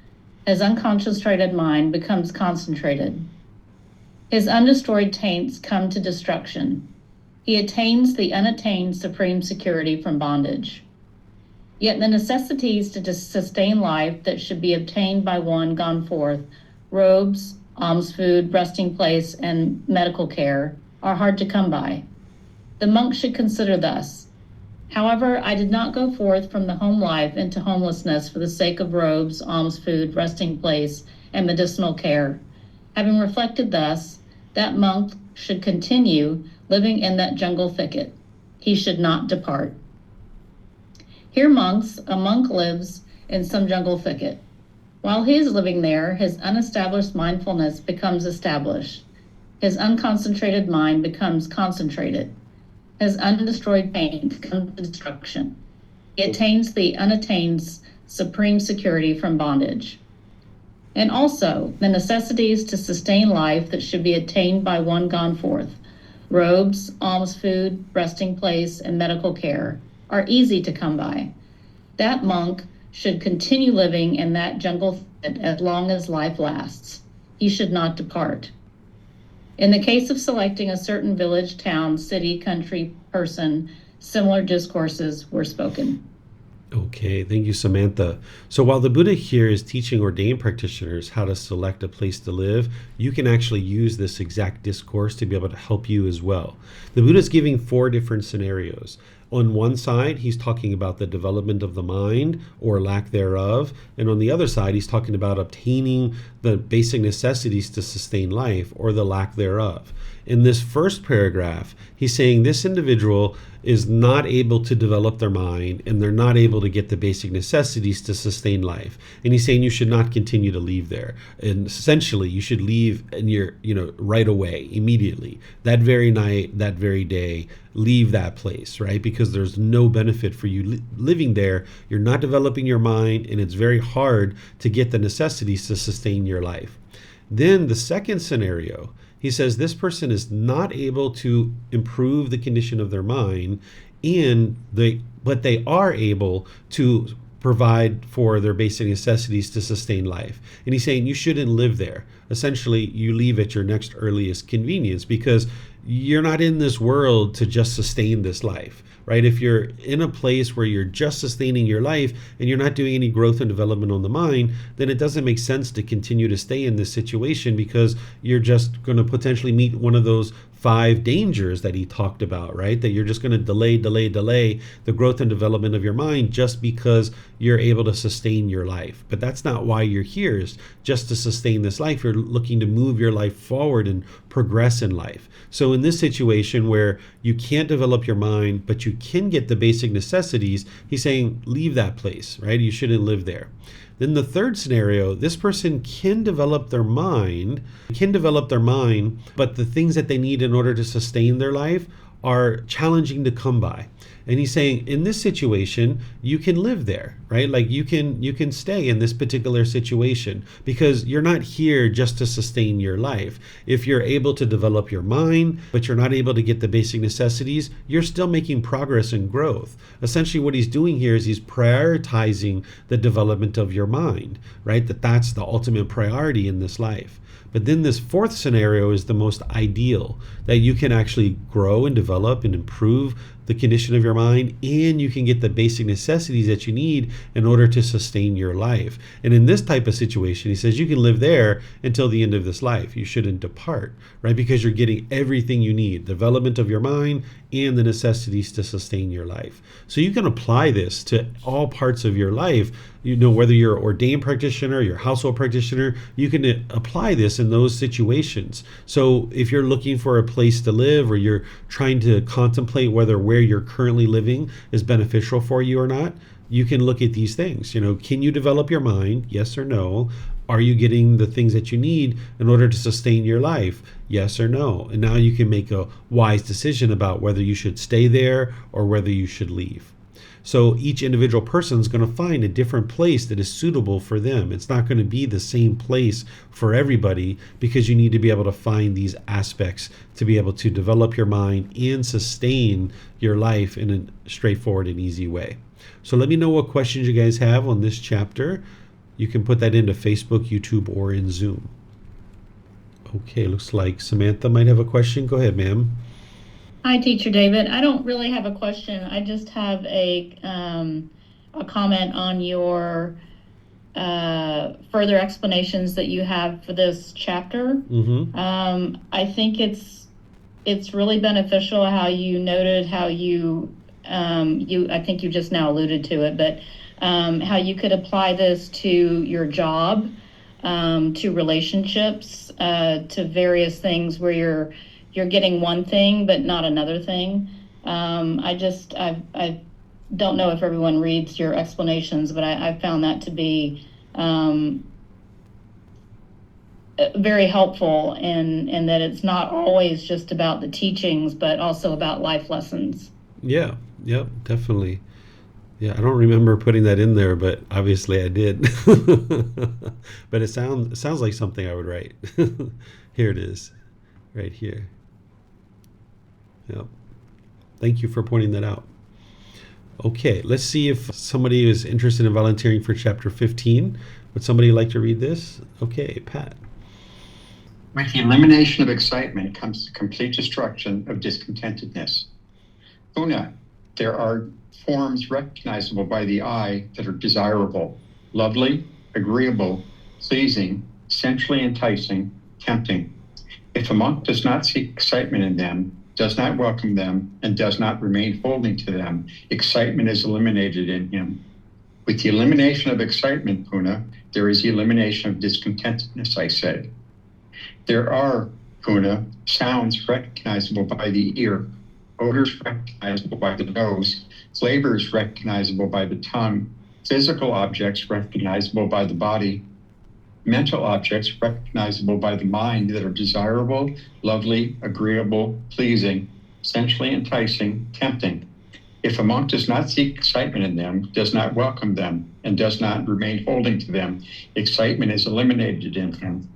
His unconcentrated mind becomes concentrated. His undestroyed taints come to destruction. He attains the unattained supreme security from bondage. Yet the necessities to sustain life that should be obtained by one gone forth, robes, alms food, resting place, and medical care, are hard to come by. The monk should consider thus: however, I did not go forth from the home life into homelessness for the sake of robes, alms food, resting place, and medicinal care. Having reflected thus, that monk should continue living in that jungle thicket. He should not depart. Here a monk lives in some jungle thicket. While he is living there, his unestablished mindfulness becomes established. His unconcentrated mind becomes concentrated. His undestroyed taints come to destruction. He attains the unattained supreme security from bondage. And also, the necessities to sustain life that should be attained by one gone forth, robes, alms food, resting place, and medical care, are easy to come by. That monk should continue living in that jungle as long as life lasts. He should not depart. In the case of selecting a certain village, town, city, country, person, similar discourses were spoken. Okay, thank you, Samantha. So while the Buddha here is teaching ordained practitioners how to select a place to live, you can actually use this exact discourse to be able to help you as well. The Buddha is giving four different scenarios. On one side, he's talking about the development of the mind or lack thereof. And on the other side, he's talking about obtaining the basic necessities to sustain life or the lack thereof. In this first paragraph, he's saying this individual is not able to develop their mind and they're not able to get the basic necessities to sustain life. And he's saying you should not continue to leave there. And essentially, you should leave and right away, immediately, that very night, that very day, leave that place, right? Because there's no benefit for you living there. You're not developing your mind, and it's very hard to get the necessities to sustain your life. Then the second scenario, he says this person is not able to improve the condition of their mind, but they are able to provide for their basic necessities to sustain life. And he's saying you shouldn't live there. Essentially, you leave at your next earliest convenience because you're not in this world to just sustain this life, right? If you're in a place where you're just sustaining your life and you're not doing any growth and development on the mind, then it doesn't make sense to continue to stay in this situation because you're just going to potentially meet one of those 5 dangers that he talked about, right? That you're just going to delay the growth and development of your mind just because you're able to sustain your life. But that's not why you're here, is just to sustain this life. You're looking to move your life forward and progress in life. So in this situation where you can't develop your mind, but you can get the basic necessities, he's saying leave that place, right? You shouldn't live there. Then the third scenario, this person can develop their mind, but the things that they need in order to sustain their life are challenging to come by. And he's saying in this situation, you can live there, right? Like you can stay in this particular situation because you're not here just to sustain your life. If you're able to develop your mind, but you're not able to get the basic necessities, you're still making progress and growth. Essentially what he's doing here is he's prioritizing the development of your mind, right? That's the ultimate priority in this life. But then this fourth scenario is the most ideal, that you can actually grow and develop and improve the condition of your mind, and you can get the basic necessities that you need in order to sustain your life. And in this type of situation, he says you can live there until the end of this life. You shouldn't depart, right? Because you're getting everything you need, development of your mind and the necessities to sustain your life. So you can apply this to all parts of your life. Whether you're an ordained practitioner, you're a household practitioner, you can apply this in those situations. So if you're looking for a place to live, or you're trying to contemplate whether where you're currently living is beneficial for you or not, you can look at these things. Can you develop your mind? Yes or no? Are you getting the things that you need in order to sustain your life? Yes or no? And now you can make a wise decision about whether you should stay there or whether you should leave. So each individual person is going to find a different place that is suitable for them. It's not going to be the same place for everybody, because you need to be able to find these aspects to be able to develop your mind and sustain your life in a straightforward and easy way. So let me know what questions you guys have on this chapter. You can put that into Facebook, YouTube, or in Zoom. Okay, looks like Samantha might have a question. Go ahead, ma'am. Hi, Teacher David. I don't really have a question. I just have a comment on your further explanations that you have for this chapter. Mm-hmm. I think it's really beneficial how you noted how I think you just now alluded to it, but how you could apply this to your job, to relationships, to various things where you're getting one thing but not another thing. I don't know if everyone reads your explanations, but I found that to be very helpful, in that it's not always just about the teachings, but also about life lessons. Yeah, yep, definitely. Yeah, I don't remember putting that in there, but obviously I did. But it sounds like something I would write. Here it is, right here. Yep. Thank you for pointing that out. Okay, let's see if somebody is interested in volunteering for chapter 15. Would somebody like to read this? Okay, Pat. With the elimination of excitement comes the complete destruction of discontentedness. Una, There are forms recognizable by the eye that are desirable, lovely, agreeable, pleasing, sensually enticing, tempting. If a monk does not seek excitement in them, does not welcome them, and does not remain holding to them, excitement is eliminated in him. With the elimination of excitement, Puna, there is the elimination of discontentedness, I say. There are, Puna, sounds recognizable by the ear, odors recognizable by the nose, flavors recognizable by the tongue, physical objects recognizable by the body, mental objects recognizable by the mind that are desirable, lovely, agreeable, pleasing, sensually enticing, tempting. If a monk does not seek excitement in them, does not welcome them, and does not remain holding to them, excitement is eliminated in him.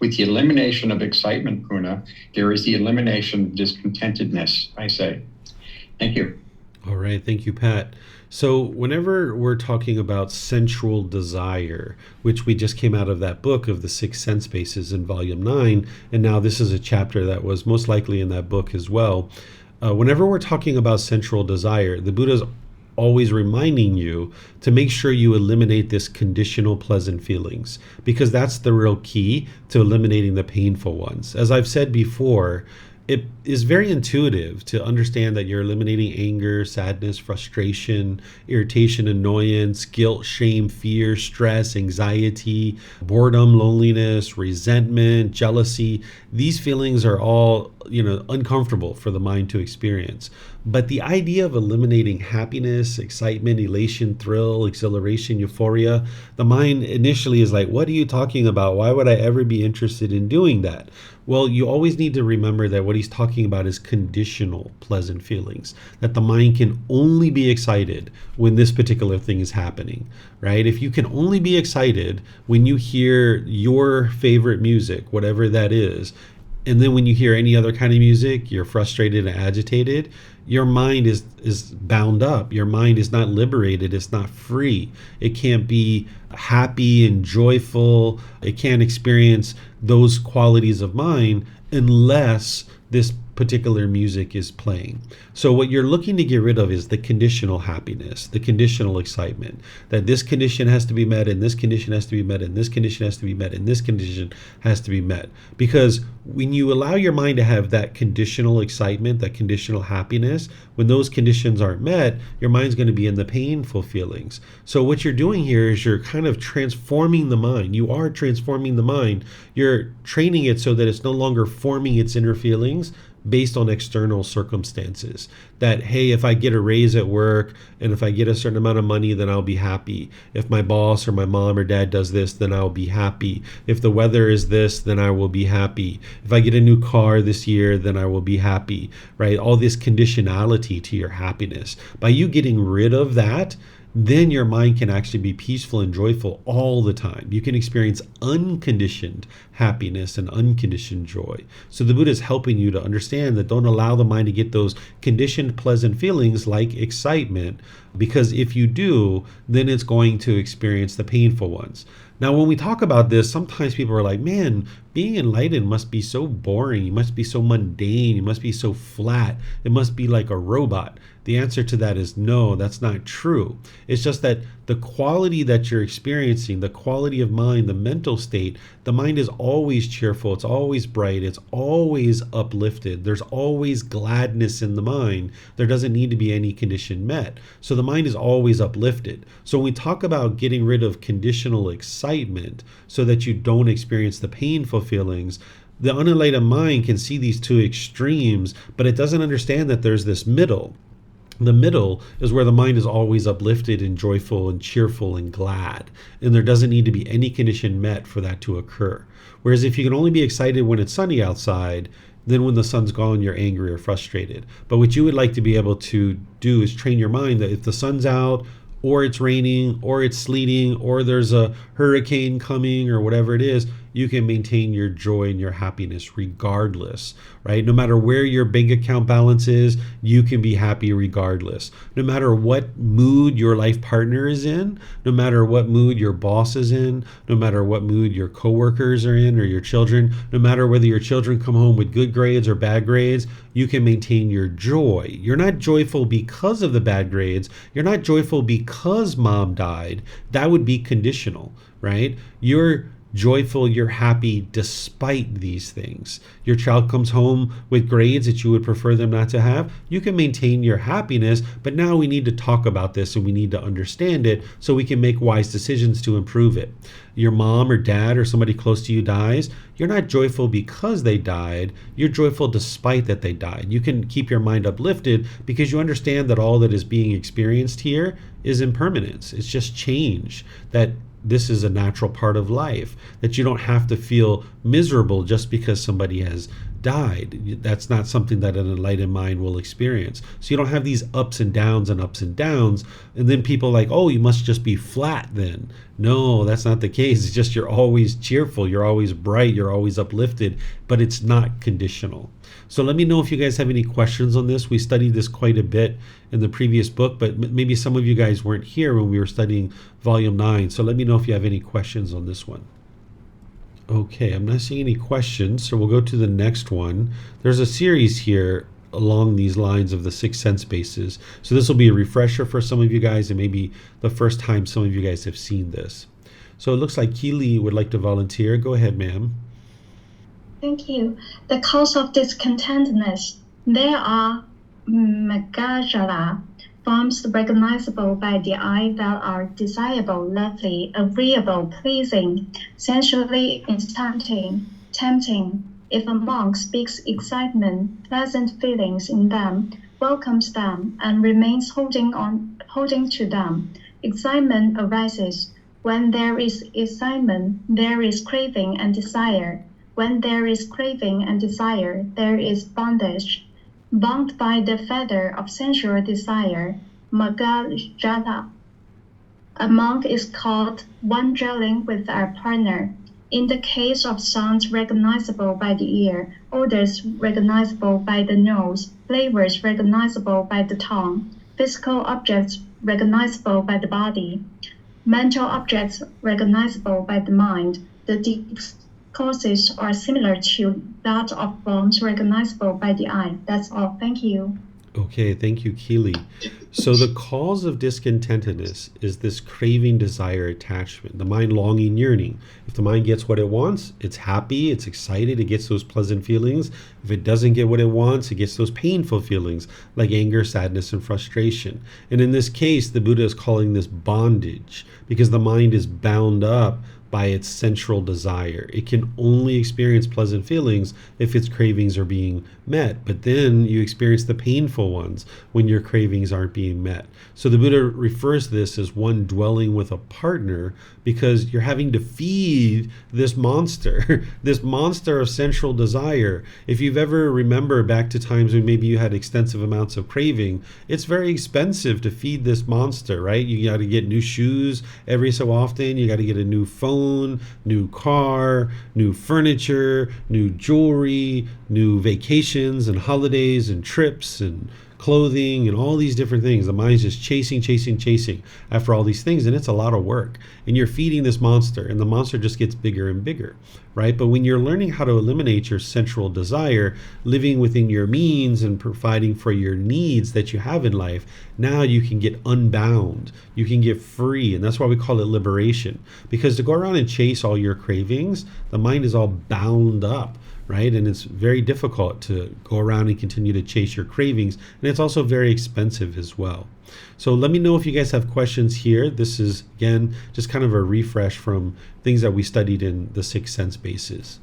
With the elimination of excitement, Puna, there is the elimination of discontentedness, I say. Thank you. All right. Thank you, Pat. So whenever we're talking about sensual desire, which we just came out of that book of the Six Sense Bases in Volume 9, and now this is a chapter that was most likely in that book as well. Whenever we're talking about sensual desire, the Buddha's always reminding you to make sure you eliminate this conditional pleasant feelings, because that's the real key to eliminating the painful ones. As I've said before, it is very intuitive to understand that you're eliminating anger, sadness, frustration, irritation, annoyance, guilt, shame, fear, stress, anxiety, boredom, loneliness, resentment, jealousy. These feelings are all, uncomfortable for the mind to experience. But the idea of eliminating happiness, excitement, elation, thrill, exhilaration, euphoria, the mind initially is like, what are you talking about? Why would I ever be interested in doing that? Well, you always need to remember that what he's talking about is conditional pleasant feelings, that the mind can only be excited when this particular thing is happening, right? If you can only be excited when you hear your favorite music, whatever that is, and then when you hear any other kind of music, you're frustrated and agitated, your mind is bound up. Your mind is not liberated. It's not free. It can't be happy and joyful. It can't experience those qualities of mind unless this particular music is playing. So what you're looking to get rid of is the conditional happiness, the conditional excitement, that this condition has to be met, and this condition has to be met, and this condition has to be met, and this condition has to be met. Because when you allow your mind to have that conditional excitement, that conditional happiness, when those conditions aren't met, your mind's going to be in the painful feelings. So what you're doing here is you're kind of transforming the mind. You are transforming the mind. You're training it so that it's no longer forming its inner feelings based on external circumstances. That, hey, if I get a raise at work and if I get a certain amount of money, then I'll be happy. If my boss or my mom or dad does this, then I'll be happy. If the weather is this, then I will be happy. If I get a new car this year, then I will be happy, right? All this conditionality to your happiness. By you getting rid of that, then your mind can actually be peaceful and joyful all the time. You can experience unconditioned happiness and unconditioned joy. So the Buddha is helping you to understand that don't allow the mind to get those conditioned pleasant feelings like excitement, because if you do, then it's going to experience the painful ones. Now, when we talk about this, sometimes people are like, man, being enlightened must be so boring. You must be so mundane. You must be so flat. It must be like a robot. The answer to that is no, that's not true. It's just that the quality that you're experiencing, the quality of mind, the mental state, the mind is always cheerful. It's always bright. It's always uplifted. There's always gladness in the mind. There doesn't need to be any condition met. So the mind is always uplifted. So when we talk about getting rid of conditional excitement so that you don't experience the painful feelings, the unenlightened mind can see these two extremes, but it doesn't understand that there's this middle. The middle is where the mind is always uplifted and joyful and cheerful and glad, and there doesn't need to be any condition met for that to occur. Whereas if you can only be excited when it's sunny outside, then when the sun's gone, you're angry or frustrated. But what you would like to be able to do is train your mind that if the sun's out, or it's raining, or it's sleeting, or there's a hurricane coming, or whatever it is, you can maintain your joy and your happiness regardless, right? No matter where your bank account balance is, you can be happy regardless. No matter what mood your life partner is in, no matter what mood your boss is in, no matter what mood your coworkers are in or your children, no matter whether your children come home with good grades or bad grades, you can maintain your joy. You're not joyful because of the bad grades. You're not joyful because mom died. That would be conditional, right? You're joyful, you're happy despite these things. Your child comes home with grades that you would prefer them not to have. You can maintain your happiness, but now we need to talk about this and we need to understand it so we can make wise decisions to improve it. Your mom or dad or somebody close to you dies. You're not joyful because they died. You're joyful despite that they died. You can keep your mind uplifted because you understand that all that is being experienced here is impermanence. It's just change, that this is a natural part of life, that you don't have to feel miserable just because somebody has died. That's not something that an enlightened mind will experience. So you don't have these ups and downs and ups and downs. And then people are like, oh, you must just be flat then. No, that's not the case. It's just you're always cheerful, you're always bright, you're always uplifted, but it's not conditional. So let me know if you guys have any questions on this. We studied this quite a bit in the previous book, but maybe some of you guys weren't here when we were studying volume 9. So let me know if you have any questions on this one. Okay, I'm not seeing any questions, so we'll go to the next one. There's a series here along these lines of the 6 sense bases. So this will be a refresher for some of you guys, and maybe the first time some of you guys have seen this. So it looks like Keely would like to volunteer. Go ahead, ma'am. Thank you. The cause of discontentedness. There are Magajala forms recognizable by the eye that are desirable, lovely, agreeable, pleasing, sensually enchanting, tempting. If a monk speaks excitement, pleasant feelings in them, welcomes them, and remains holding to them, excitement arises. When there is excitement, there is craving and desire. When there is craving and desire, there is bondage. Bound by the fetter of sensual desire, Magajala. A monk is called one dwelling with a partner. In the case of sounds recognizable by the ear, odors recognizable by the nose, flavors recognizable by the tongue, physical objects recognizable by the body, mental objects recognizable by the mind, the causes are similar to that of forms recognizable by the eye. That's all. Thank you. Okay, thank you, Keely. So the cause of discontentedness is this craving, desire, attachment, the mind longing, yearning. If the mind gets what it wants, it's happy, it's excited, it gets those pleasant feelings. If it doesn't get what it wants, it gets those painful feelings like anger, sadness, and frustration. And in this case, the Buddha is calling this bondage because the mind is bound up by its central desire. It can only experience pleasant feelings if its cravings are being met, but then you experience the painful ones when your cravings aren't being met. So the Buddha refers to this as one dwelling with a partner because you're having to feed this monster, this monster of central desire. If you've ever remember back to times when maybe you had extensive amounts of craving, it's very expensive to feed this monster, right? You got to get new shoes every so often, you got to get a new phone, new car, new furniture, new jewelry, new vacations and holidays and trips and clothing and all these different things. The mind's just chasing after all these things, and it's a lot of work. And you're feeding this monster, and the monster just gets bigger and bigger, right? But when you're learning how to eliminate your central desire, living within your means and providing for your needs that you have in life, now you can get unbound, you can get free. And that's why we call it liberation, because to go around and chase all your cravings, the mind is all bound up, right? And it's very difficult to go around and continue to chase your cravings. And it's also very expensive as well. So let me know if you guys have questions here. This is, again, just kind of a refresh from things that we studied in the 6 sense bases.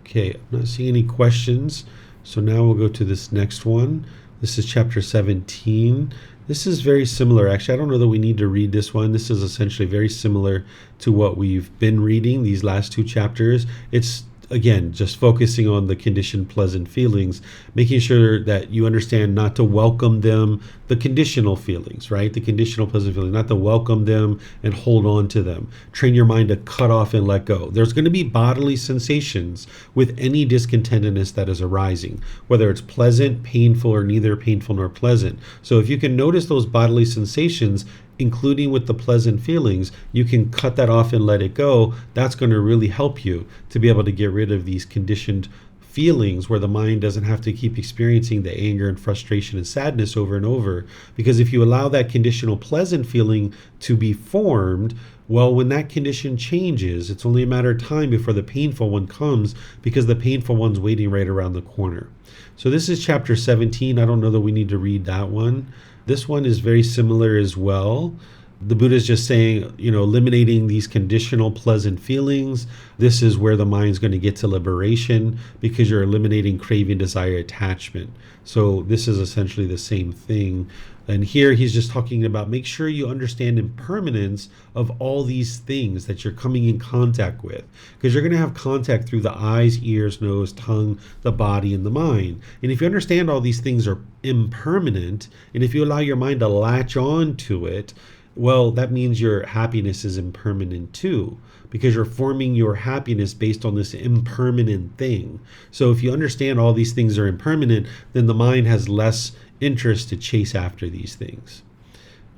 Okay, I'm not seeing any questions. So now we'll go to this next one. This is chapter 17. This is very similar. Actually, I don't know that we need to read this one. This is essentially very similar to what we've been reading, these last 2 chapters. It's again, just focusing on the conditioned pleasant feelings, making sure that you understand not to welcome them, the conditional feelings, right? The conditional pleasant feelings, not to welcome them and hold on to them. Train your mind to cut off and let go. There's going to be bodily sensations with any discontentedness that is arising, whether it's pleasant, painful, or neither painful nor pleasant. So if you can notice those bodily sensations, including with the pleasant feelings, you can cut that off and let it go. That's going to really help you to be able to get rid of these conditioned feelings where the mind doesn't have to keep experiencing the anger and frustration and sadness over and over. Because if you allow that conditional pleasant feeling to be formed, well, when that condition changes, it's only a matter of time before the painful one comes, because the painful one's waiting right around the corner. So this is chapter 17. I don't know that we need to read that one. This one is very similar as well. The Buddha is just saying, eliminating these conditional pleasant feelings. This is where the mind's going to get to liberation, because you're eliminating craving, desire, attachment. So this is essentially the same thing. And here he's just talking about make sure you understand impermanence of all these things that you're coming in contact with, because you're going to have contact through the eyes, ears, nose, tongue, the body, and the mind. And if you understand all these things are impermanent, and if you allow your mind to latch on to it, well, that means your happiness is impermanent too, because you're forming your happiness based on this impermanent thing. So if you understand all these things are impermanent, then the mind has less interest to chase after these things.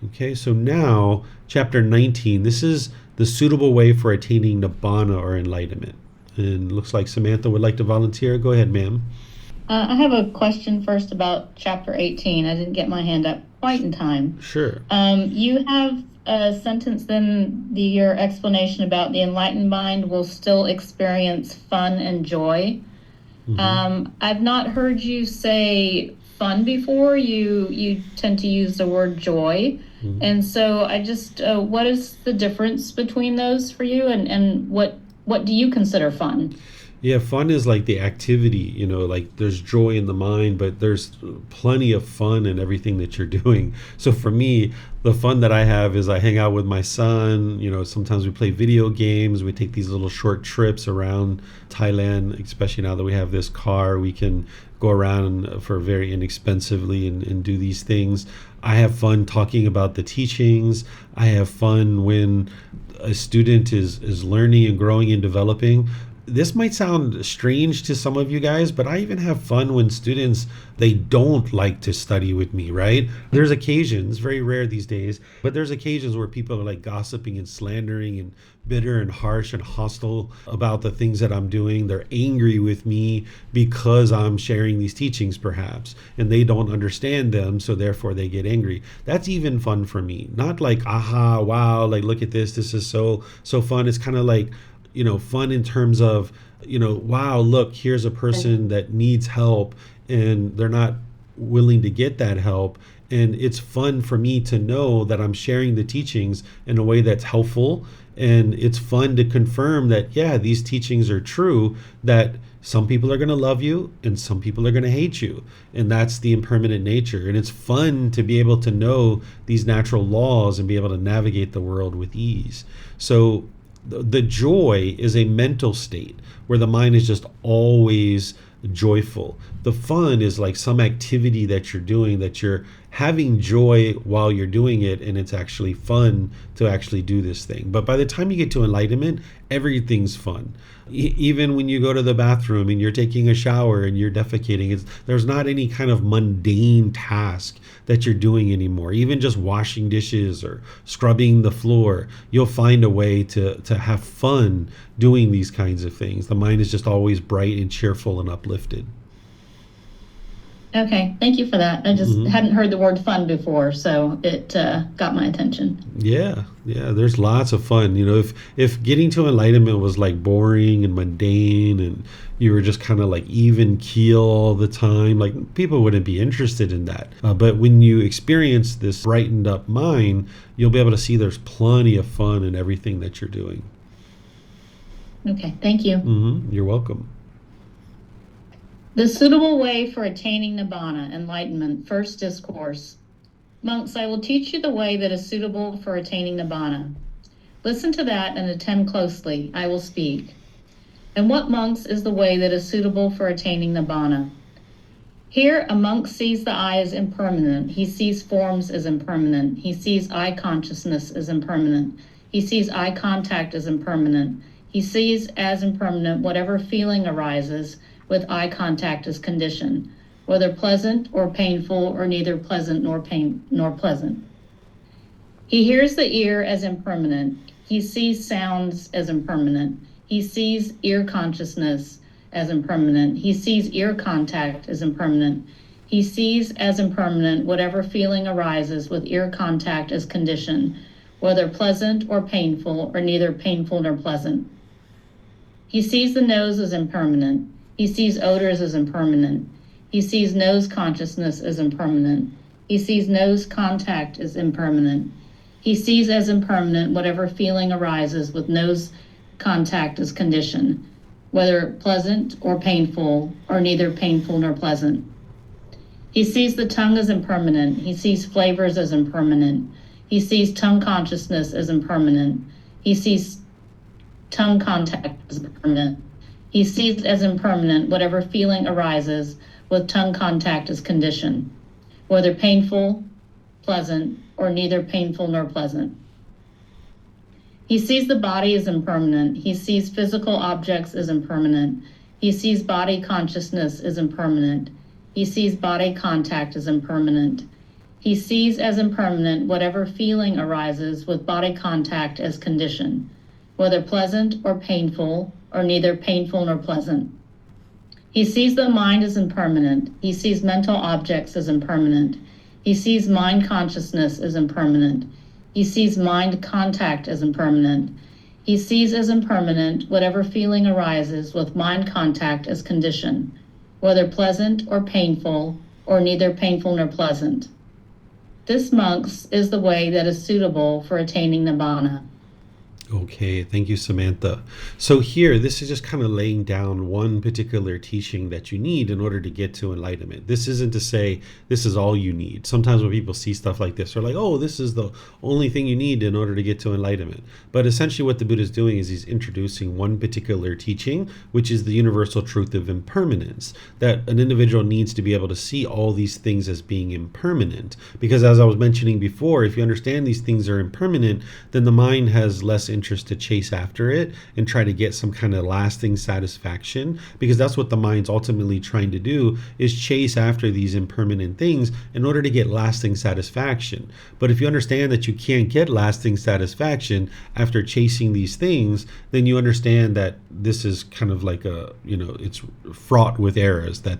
Okay, so now chapter 19, this is the suitable way for attaining nibbana or enlightenment. And it looks like Samantha would like to volunteer. Go ahead, ma'am. I have a question first about chapter 18. I didn't get my hand up quite in time. Sure. You have a sentence in your explanation about the enlightened mind will still experience fun and joy. Mm-hmm. I've not heard you say fun before. You tend to use the word joy. Mm-hmm. And so I just, what is the difference between those for you, and what do you consider fun? Yeah, fun is like the activity, like there's joy in the mind, but there's plenty of fun in everything that you're doing. So for me, the fun that I have is I hang out with my son, sometimes we play video games, we take these little short trips around Thailand, especially now that we have this car, we can go around for very inexpensively and do these things. I have fun talking about the teachings. I have fun when a student is learning and growing and developing. This might sound strange to some of you guys, but I even have fun when students, they don't like to study with me, right? There's occasions, very rare these days, but there's occasions where people are like gossiping and slandering and bitter and harsh and hostile about the things that I'm doing. They're angry with me because I'm sharing these teachings perhaps, and they don't understand them, so therefore they get angry. That's even fun for me. Not like, aha, wow, like look at this is so fun. It's kind of like, fun in terms of, wow, look, here's a person that needs help and they're not willing to get that help. And it's fun for me to know that I'm sharing the teachings in a way that's helpful. And it's fun to confirm that, yeah, these teachings are true, that some people are going to love you and some people are going to hate you. And that's the impermanent nature. And it's fun to be able to know these natural laws and be able to navigate the world with ease. So the joy is a mental state where the mind is just always joyful. The fun is like some activity that you're doing, that you're having joy while you're doing it, and it's actually fun to actually do this thing. But by the time you get to enlightenment, everything's fun. Even when you go to the bathroom and you're taking a shower and you're defecating, there's not any kind of mundane task that you're doing anymore. Even just washing dishes or scrubbing the floor, you'll find a way to have fun doing these kinds of things. The mind is just always bright and cheerful and uplifted. Okay, thank you for that. I just hadn't heard the word fun before, so it got my attention. Yeah, there's lots of fun. If getting to enlightenment was like boring and mundane and you were just kind of like even keel all the time, like people wouldn't be interested in that. But when you experience this brightened up mind, you'll be able to see there's plenty of fun in everything that you're doing. Okay, thank you. You're welcome. The suitable way for attaining nibbana, enlightenment, first discourse. Monks, I will teach you the way that is suitable for attaining nibbana. Listen to that and attend closely. I will speak. And what, monks, is the way that is suitable for attaining nibbana? Here, a monk sees the I as impermanent. He sees forms as impermanent. He sees I consciousness as impermanent. He sees eye contact as impermanent. He sees as impermanent whatever feeling arises with eye contact as condition, whether pleasant or painful or neither pleasant nor pleasant. He hears the ear as impermanent. He sees sounds as impermanent. He sees ear consciousness as impermanent. He sees ear contact as impermanent. He sees as impermanent whatever feeling arises with ear contact as condition, whether pleasant or painful or neither painful nor pleasant. He sees the nose as impermanent. He sees odors as impermanent. He sees nose consciousness as impermanent. He sees nose contact as impermanent. He sees as impermanent whatever feeling arises with nose contact as condition, whether pleasant or painful or neither painful nor pleasant. He sees the tongue as impermanent. He sees flavors as impermanent. He sees tongue consciousness as impermanent. He sees tongue contact as impermanent. He sees as impermanent whatever feeling arises with tongue contact as condition, whether painful, pleasant, or neither painful nor pleasant. He sees the body as impermanent. He sees physical objects as impermanent. He sees body consciousness as impermanent. He sees body contact as impermanent. He sees as impermanent whatever feeling arises with body contact as condition, whether pleasant or painful, or neither painful nor pleasant. He sees the mind as impermanent. He sees mental objects as impermanent. He sees mind consciousness as impermanent. He sees mind contact as impermanent. He sees as impermanent whatever feeling arises with mind contact as condition, whether pleasant or painful, or neither painful nor pleasant. This, monks, is the way that is suitable for attaining nibbana. Okay, thank you, Samantha. So here, this is just kind of laying down one particular teaching that you need in order to get to enlightenment. This isn't to say this is all you need. Sometimes when people see stuff like this, they're like, oh, this is the only thing you need in order to get to enlightenment. But essentially what the Buddha is doing is he's introducing one particular teaching, which is the universal truth of impermanence, that an individual needs to be able to see all these things as being impermanent. Because as I was mentioning before, if you understand these things are impermanent, then the mind has less interest to chase after it and try to get some kind of lasting satisfaction, because that's what the mind's ultimately trying to do, is chase after these impermanent things in order to get lasting satisfaction. But if you understand that you can't get lasting satisfaction after chasing these things, then you understand that this is kind of like a, it's fraught with errors, that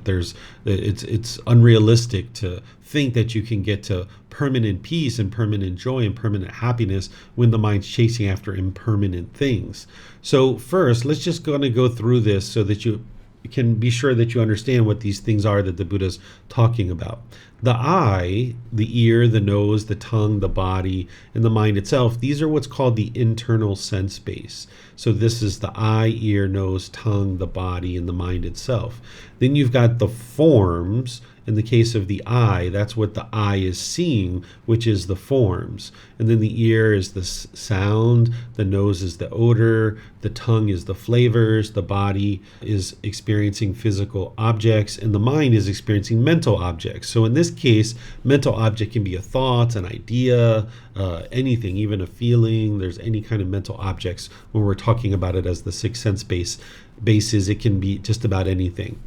it's unrealistic to think that you can get to permanent peace and permanent joy and permanent happiness when the mind's chasing after impermanent things. So first, let's just going to go through this so that you can be sure that you understand what these things are that the Buddha's talking about. The eye, the ear, the nose, the tongue, the body, and the mind itself, these are what's called the internal sense base. So this is the eye, ear, nose, tongue, the body, and the mind itself. Then you've got the forms. In the case of the eye, that's what the eye is seeing, which is the forms. And then the ear is the sound, the nose is the odor, the tongue is the flavors, the body is experiencing physical objects, and the mind is experiencing mental objects. So in this case, mental object can be a thought, an idea, anything, even a feeling. There's any kind of mental objects when we're talking about it as the sixth sense bases. It can be just about anything.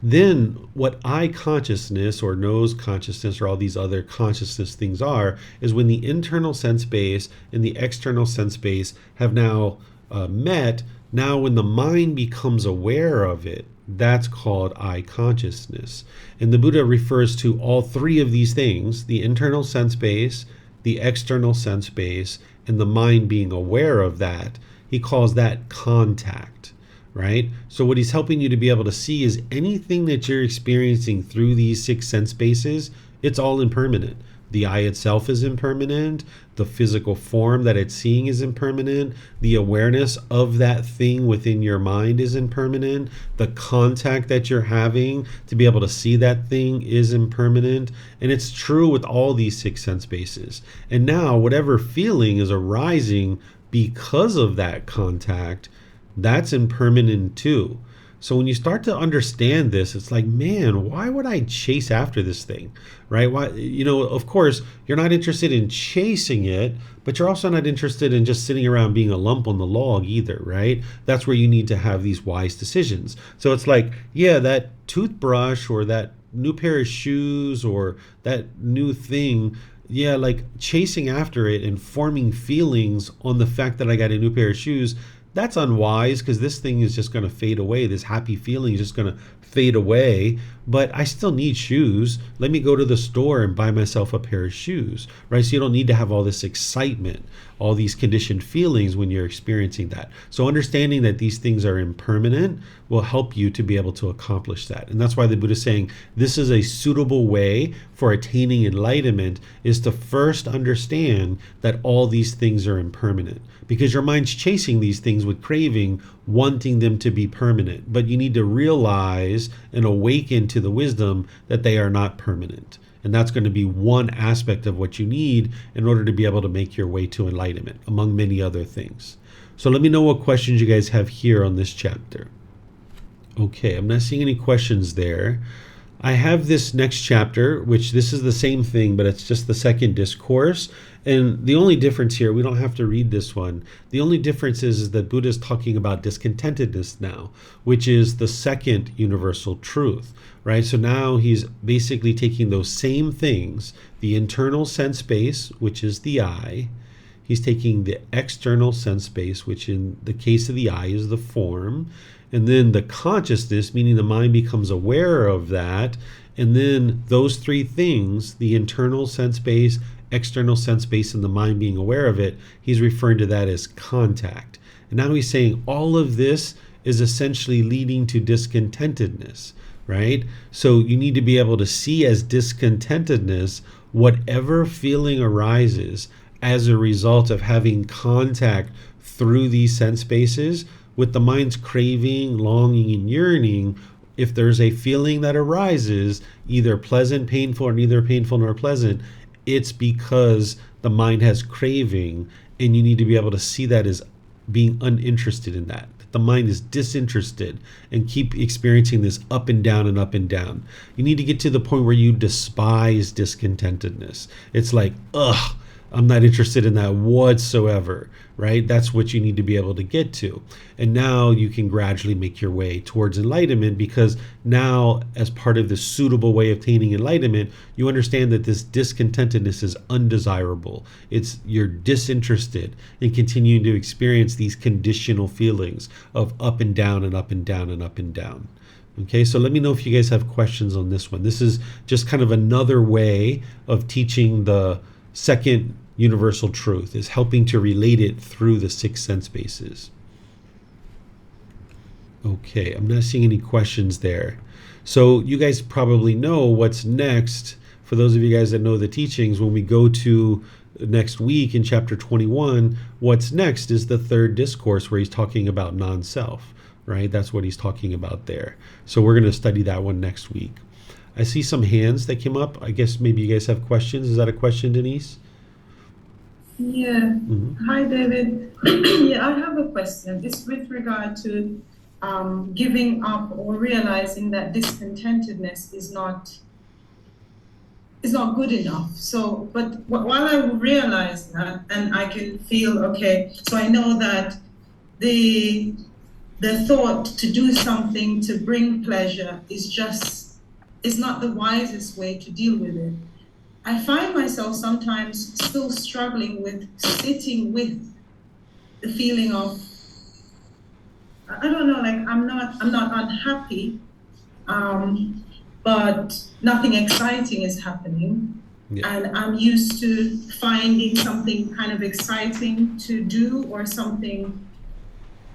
Then what eye consciousness or nose consciousness or all these other consciousness things are is when the internal sense base and the external sense base have now met. Now when the mind becomes aware of it, that's called eye consciousness. And the Buddha refers to all three of these things, the internal sense base, the external sense base, and the mind being aware of that. He calls that contact. Right? So what he's helping you to be able to see is anything that you're experiencing through these six sense bases, it's all impermanent. The eye itself is impermanent. The physical form that it's seeing is impermanent. The awareness of that thing within your mind is impermanent. The contact that you're having to be able to see that thing is impermanent. And it's true with all these six sense bases. And now whatever feeling is arising because of that contact, that's impermanent too. So when you start to understand this, it's like, man, why would I chase after this thing, right? Why, of course, you're not interested in chasing it, but you're also not interested in just sitting around being a lump on the log either, right? That's where you need to have these wise decisions. So it's like, yeah, that toothbrush or that new pair of shoes or that new thing, yeah, like chasing after it and forming feelings on the fact that I got a new pair of shoes, that's unwise, because this thing is just going to fade away. This happy feeling is just going to fade away, but I still need shoes. Let me go to the store and buy myself a pair of shoes, right? So you don't need to have all this excitement, all these conditioned feelings when you're experiencing that. So understanding that these things are impermanent will help you to be able to accomplish that. And that's why the Buddha is saying this is a suitable way for attaining enlightenment, is to first understand that all these things are impermanent, because your mind's chasing these things with craving, wanting them to be permanent. But you need to realize and awaken to the wisdom that they are not permanent. And that's going to be one aspect of what you need in order to be able to make your way to enlightenment, among many other things. So let me know what questions you guys have here on this chapter. Okay, I'm not seeing any questions there. I have this next chapter, which this is the same thing, but it's just the second discourse. And the only difference here, we don't have to read this one. The only difference is that Buddha is talking about discontentedness now, which is the second universal truth, right? So now he's basically taking those same things, the internal sense base, which is the I. He's taking the external sense base, which in the case of the I is the form. And then the consciousness, meaning the mind becomes aware of that. And then those three things, the internal sense base, external sense base, and the mind being aware of it, he's referring to that as contact. And now he's saying all of this is essentially leading to discontentedness, right? So you need to be able to see as discontentedness whatever feeling arises as a result of having contact through these sense bases with the mind's craving, longing, and yearning. If there's a feeling that arises, either pleasant, painful, or neither painful nor pleasant, it's because the mind has craving, and you need to be able to see that as being uninterested in that. The mind is disinterested and keep experiencing this up and down and up and down. You need to get to the point where you despise discontentedness. It's like, ugh, I'm not interested in that whatsoever, right? That's what you need to be able to get to. And now you can gradually make your way towards enlightenment, because now, as part of the suitable way of attaining enlightenment, you understand that this discontentedness is undesirable. You're disinterested in continuing to experience these conditional feelings of up and down and up and down and up and down. Okay, so let me know if you guys have questions on this one. This is just kind of another way of teaching the second universal truth, is helping to relate it through the six sense bases. Okay, I'm not seeing any questions there. So you guys probably know what's next. For those of you guys that know the teachings, when we go to next week in chapter 21, what's next is the third discourse, where he's talking about non-self, right? That's what he's talking about there. So we're going to study that one next week. I see some hands that came up. I guess maybe you guys have questions. Is that a question, Denise? Yeah. Hi, David. Yeah, I have a question. It's with regard to giving up or realizing that discontentedness is not good enough. So, but while I realize that, and I can feel, okay, so I know that the thought to do something to bring pleasure is not the wisest way to deal with it. I find myself sometimes still struggling with sitting with the feeling of, I don't know, like I'm not unhappy, but nothing exciting is happening. Yeah. And I'm used to finding something kind of exciting to do or something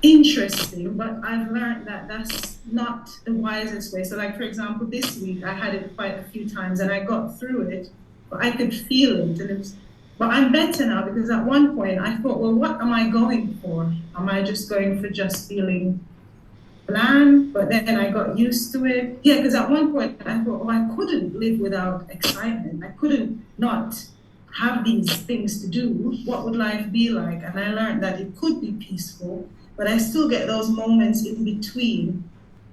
interesting, but I've learned that that's not the wisest way. So like, for example, this week I had it quite a few times and I got through it, but I could feel it. But I'm better now, because at one point I thought, well, what am I going for? Am I just going for just feeling bland? But then I got used to it. Yeah, because at one point I thought, oh, I couldn't live without excitement. I couldn't not have these things to do. What would life be like? And I learned that it could be peaceful, but I still get those moments in between.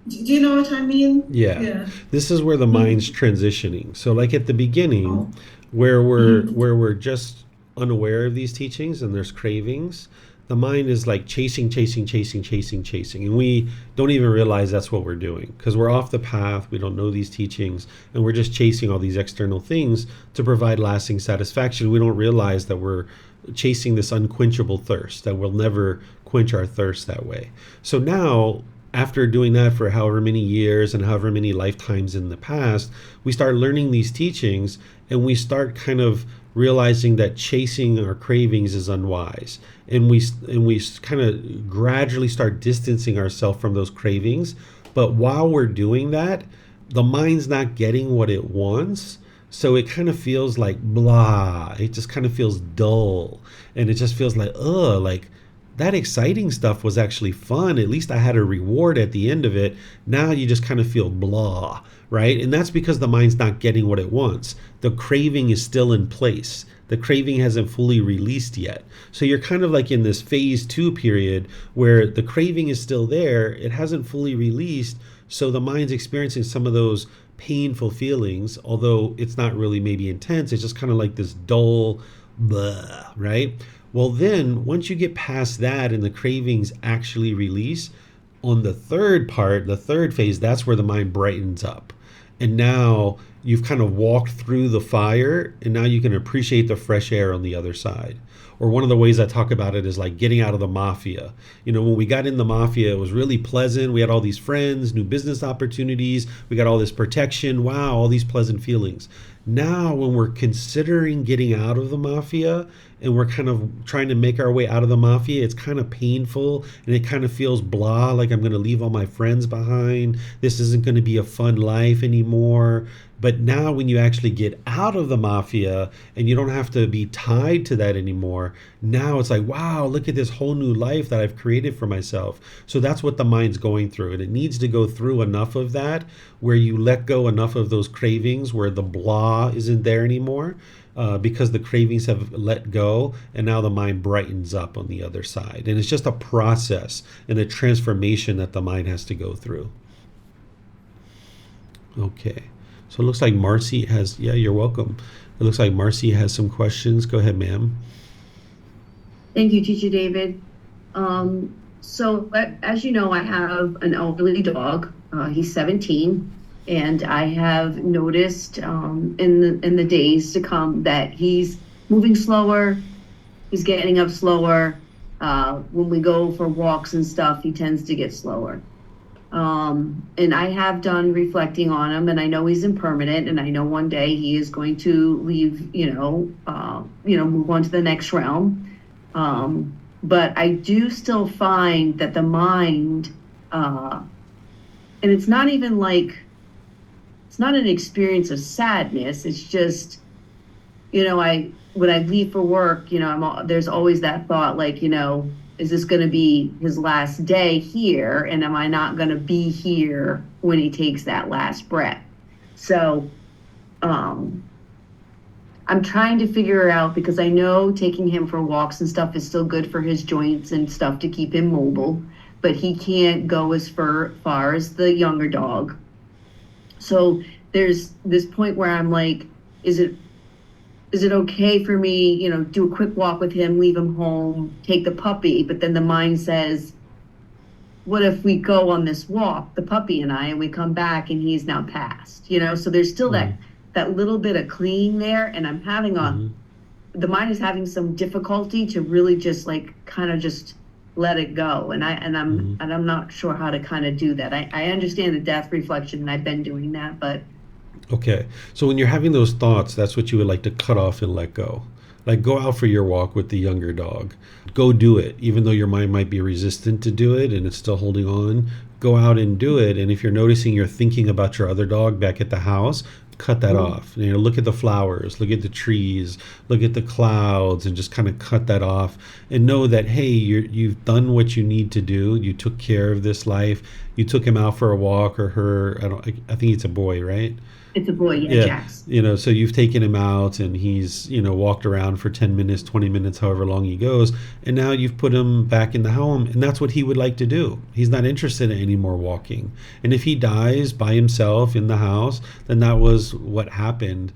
Do you know what I mean? Yeah. This is where the mind's transitioning. So like at the beginning, where we're just unaware of these teachings and there's cravings, the mind is like chasing, and we don't even realize that's what we're doing because we're off the path. We don't know these teachings, and we're just chasing all these external things to provide lasting satisfaction. We don't realize that we're chasing this unquenchable thirst, that we'll never quench our thirst that way. So now, after doing that for however many years and however many lifetimes in the past, we start learning these teachings, and we start kind of realizing that chasing our cravings is unwise, and we kind of gradually start distancing ourselves from those cravings. But while we're doing that, the mind's not getting what it wants, so it kind of feels like blah. It just kind of feels dull, and it just feels like like that exciting stuff was actually fun. At least I had a reward at the end of it. Now you just kind of feel blah, right? And that's because the mind's not getting what it wants. The craving is still in place. The craving hasn't fully released yet. So you're kind of like in this phase 2 period where the craving is still there. It hasn't fully released. So the mind's experiencing some of those painful feelings, although it's not really maybe intense. It's just kind of like this dull blah, right? Well, then once you get past that and the cravings actually release, on the third part, the third phase, that's where the mind brightens up. And now you've kind of walked through the fire, and now you can appreciate the fresh air on the other side. Or one of the ways I talk about it is like getting out of the mafia. You know, when we got in the mafia, it was really pleasant. We had all these friends, new business opportunities. We got all this protection. Wow, all these pleasant feelings. Now, when we're considering getting out of the mafia and we're kind of trying to make our way out of the mafia, it's kind of painful and it kind of feels blah, like I'm going to leave all my friends behind. This isn't going to be a fun life anymore. But now when you actually get out of the mafia and you don't have to be tied to that anymore, now it's like, wow, look at this whole new life that I've created for myself. So that's what the mind's going through. And it needs to go through enough of that where you let go enough of those cravings, where the blah isn't there anymore, because the cravings have let go, and now the mind brightens up on the other side. And it's just a process and a transformation that the mind has to go through. Okay. So it looks like Marcy has, yeah, you're welcome. It looks like Marcy has some questions. Go ahead, ma'am. Thank you, Teacher David. So as you know, I have an elderly dog. He's 17, and I have noticed in the days to come that he's moving slower. He's getting up slower. When we go for walks and stuff, he tends to get slower. And I have done reflecting on him, and I know he's impermanent, and I know one day he is going to leave, move on to the next realm. But I do still find that the mind, and it's not even like, it's not an experience of sadness. It's just, when I leave for work, there's always that thought, like, is this going to be his last day here? And am I not going to be here when he takes that last breath? So I'm trying to figure out, because I know taking him for walks and stuff is still good for his joints and stuff to keep him mobile, but he can't go as far as the younger dog. So there's this point where I'm like, is it okay for me, do a quick walk with him, leave him home, take the puppy? But then the mind says, what if we go on this walk, the puppy and I, and we come back and he's now passed, So there's still that little bit of clinging there. And I'm having the mind is having some difficulty to really just kind of just let it go. And I'm not sure how to kind of do that. I understand the death reflection, and I've been doing that, but okay. So when you're having those thoughts, that's what you would like to cut off and let go. Like, go out for your walk with the younger dog. Go do it, even though your mind might be resistant to do it and it's still holding on. Go out and do it. And if you're noticing you're thinking about your other dog back at the house, cut that off. Look at the flowers, look at the trees, look at the clouds, and just kind of cut that off and know that, hey, you've done what you need to do. You took care of this life. You took him out for a walk, or her. I think it's a boy, right? It's a boy, yeah, Jax. So you've taken him out and he's, walked around for 10 minutes, 20 minutes, however long he goes. And now you've put him back in the home, and that's what he would like to do. He's not interested in any more walking. And if he dies by himself in the house, then that was what happened.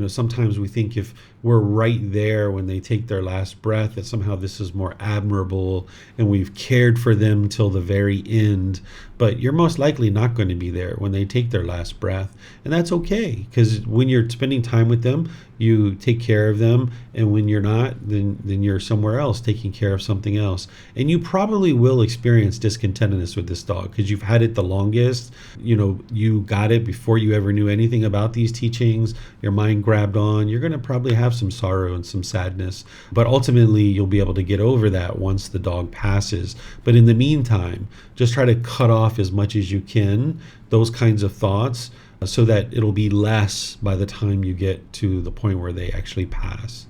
Sometimes we think if we're right there when they take their last breath, that somehow this is more admirable and we've cared for them till the very end. But you're most likely not going to be there when they take their last breath. And that's okay, because when you're spending time with them, you take care of them. And when you're not, then you're somewhere else taking care of something else. And you probably will experience discontentedness with this dog because you've had it the longest. You got it before you ever knew anything about these teachings. Your mind grabbed on. You're going to probably have some sorrow and some sadness. But ultimately, you'll be able to get over that once the dog passes. But in the meantime, just try to cut off as much as you can those kinds of thoughts, so that it'll be less by the time you get to the point where they actually pass.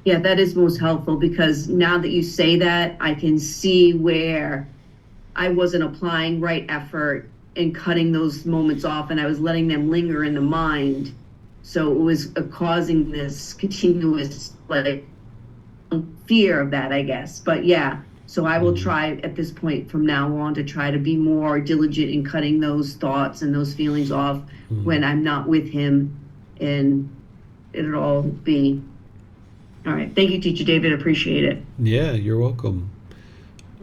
Yeah, that is most helpful, because now that you say that, I can see where I wasn't applying right effort and cutting those moments off, and I was letting them linger in the mind. So it was causing this continuous fear of that, I guess. But yeah, so I will try at this point from now on to try to be more diligent in cutting those thoughts and those feelings off when I'm not with him, and it'll all be all right. Thank you, Teacher David. Appreciate it. Yeah, you're welcome.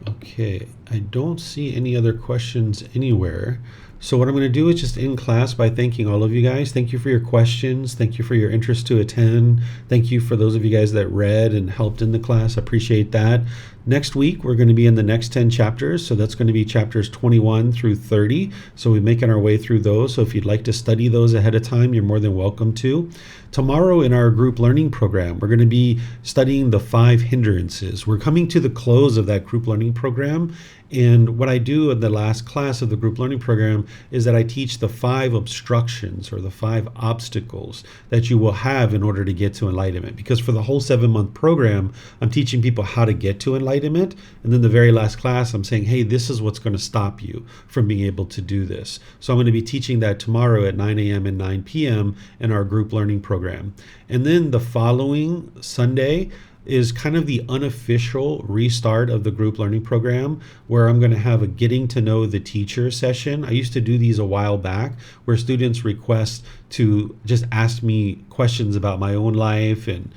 Okay, I don't see any other questions anywhere. So what I'm going to do is just end class by thanking all of you guys. Thank you for your questions. Thank you for your interest to attend. Thank you for those of you guys that read and helped in the class. I appreciate that. Next week, we're going to be in the next 10 chapters. So that's going to be chapters 21 through 30. So we're making our way through those. So if you'd like to study those ahead of time, you're more than welcome to. Tomorrow in our group learning program, we're going to be studying the 5 hindrances. We're coming to the close of that group learning program. And what I do in the last class of the group learning program is that I teach the 5 obstructions, or the 5 obstacles that you will have in order to get to enlightenment. Because for the whole 7-month program, I'm teaching people how to get to enlightenment. And then the very last class, I'm saying, hey, this is what's going to stop you from being able to do this. So I'm going to be teaching that tomorrow at 9 a.m. and 9 p.m. in our group learning program. And then the following Sunday is kind of the unofficial restart of the group learning program, where I'm going to have a getting to know the teacher session. I used to do these a while back, where students request to just ask me questions about my own life and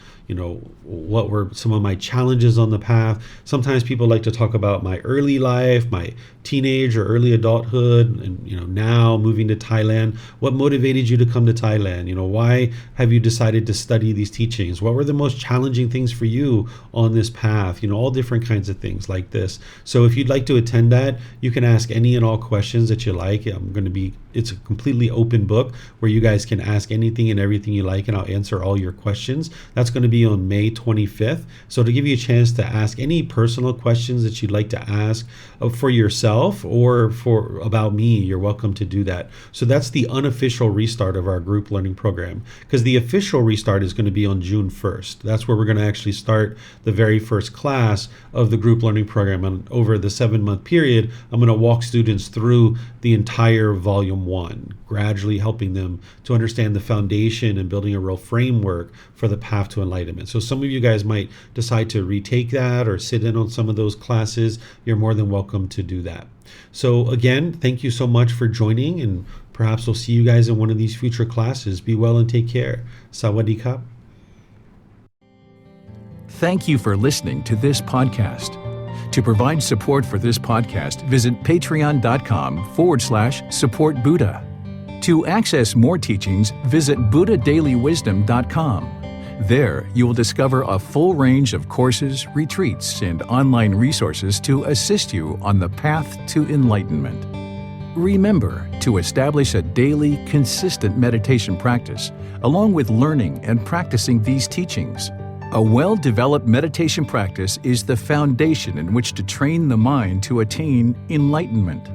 what were some of my challenges on the path. Sometimes people like to talk about my early life, my teenage or early adulthood, and now moving to Thailand. What motivated you to come to Thailand? Why have you decided to study these teachings? What were the most challenging things for you on this path? All different kinds of things like this. So if you'd like to attend that, you can ask any and all questions that you like. It's a completely open book where you guys can ask anything and everything you like, and I'll answer all your questions. That's going to be on May 25th. So to give you a chance to ask any personal questions that you'd like to ask for yourself or about me, you're welcome to do that. So that's the unofficial restart of our group learning program, because the official restart is going to be on June 1st. That's where we're going to actually start the very first class of the group learning program. And over the 7-month period, I'm going to walk students through the entire volume 1, gradually helping them to understand the foundation and building a real framework for the path to enlightenment. So some of you guys might decide to retake that or sit in on some of those classes. You're more than welcome to do that. So again, thank you so much for joining, and perhaps we'll see you guys in one of these future classes. Be well and take care. Sawadee Kap. Thank you for listening to this podcast. To provide support for this podcast, visit patreon.com/support Buddha. To access more teachings, visit buddhadailywisdom.com. There, you will discover a full range of courses, retreats, and online resources to assist you on the path to enlightenment. Remember to establish a daily, consistent meditation practice, along with learning and practicing these teachings. A well-developed meditation practice is the foundation in which to train the mind to attain enlightenment.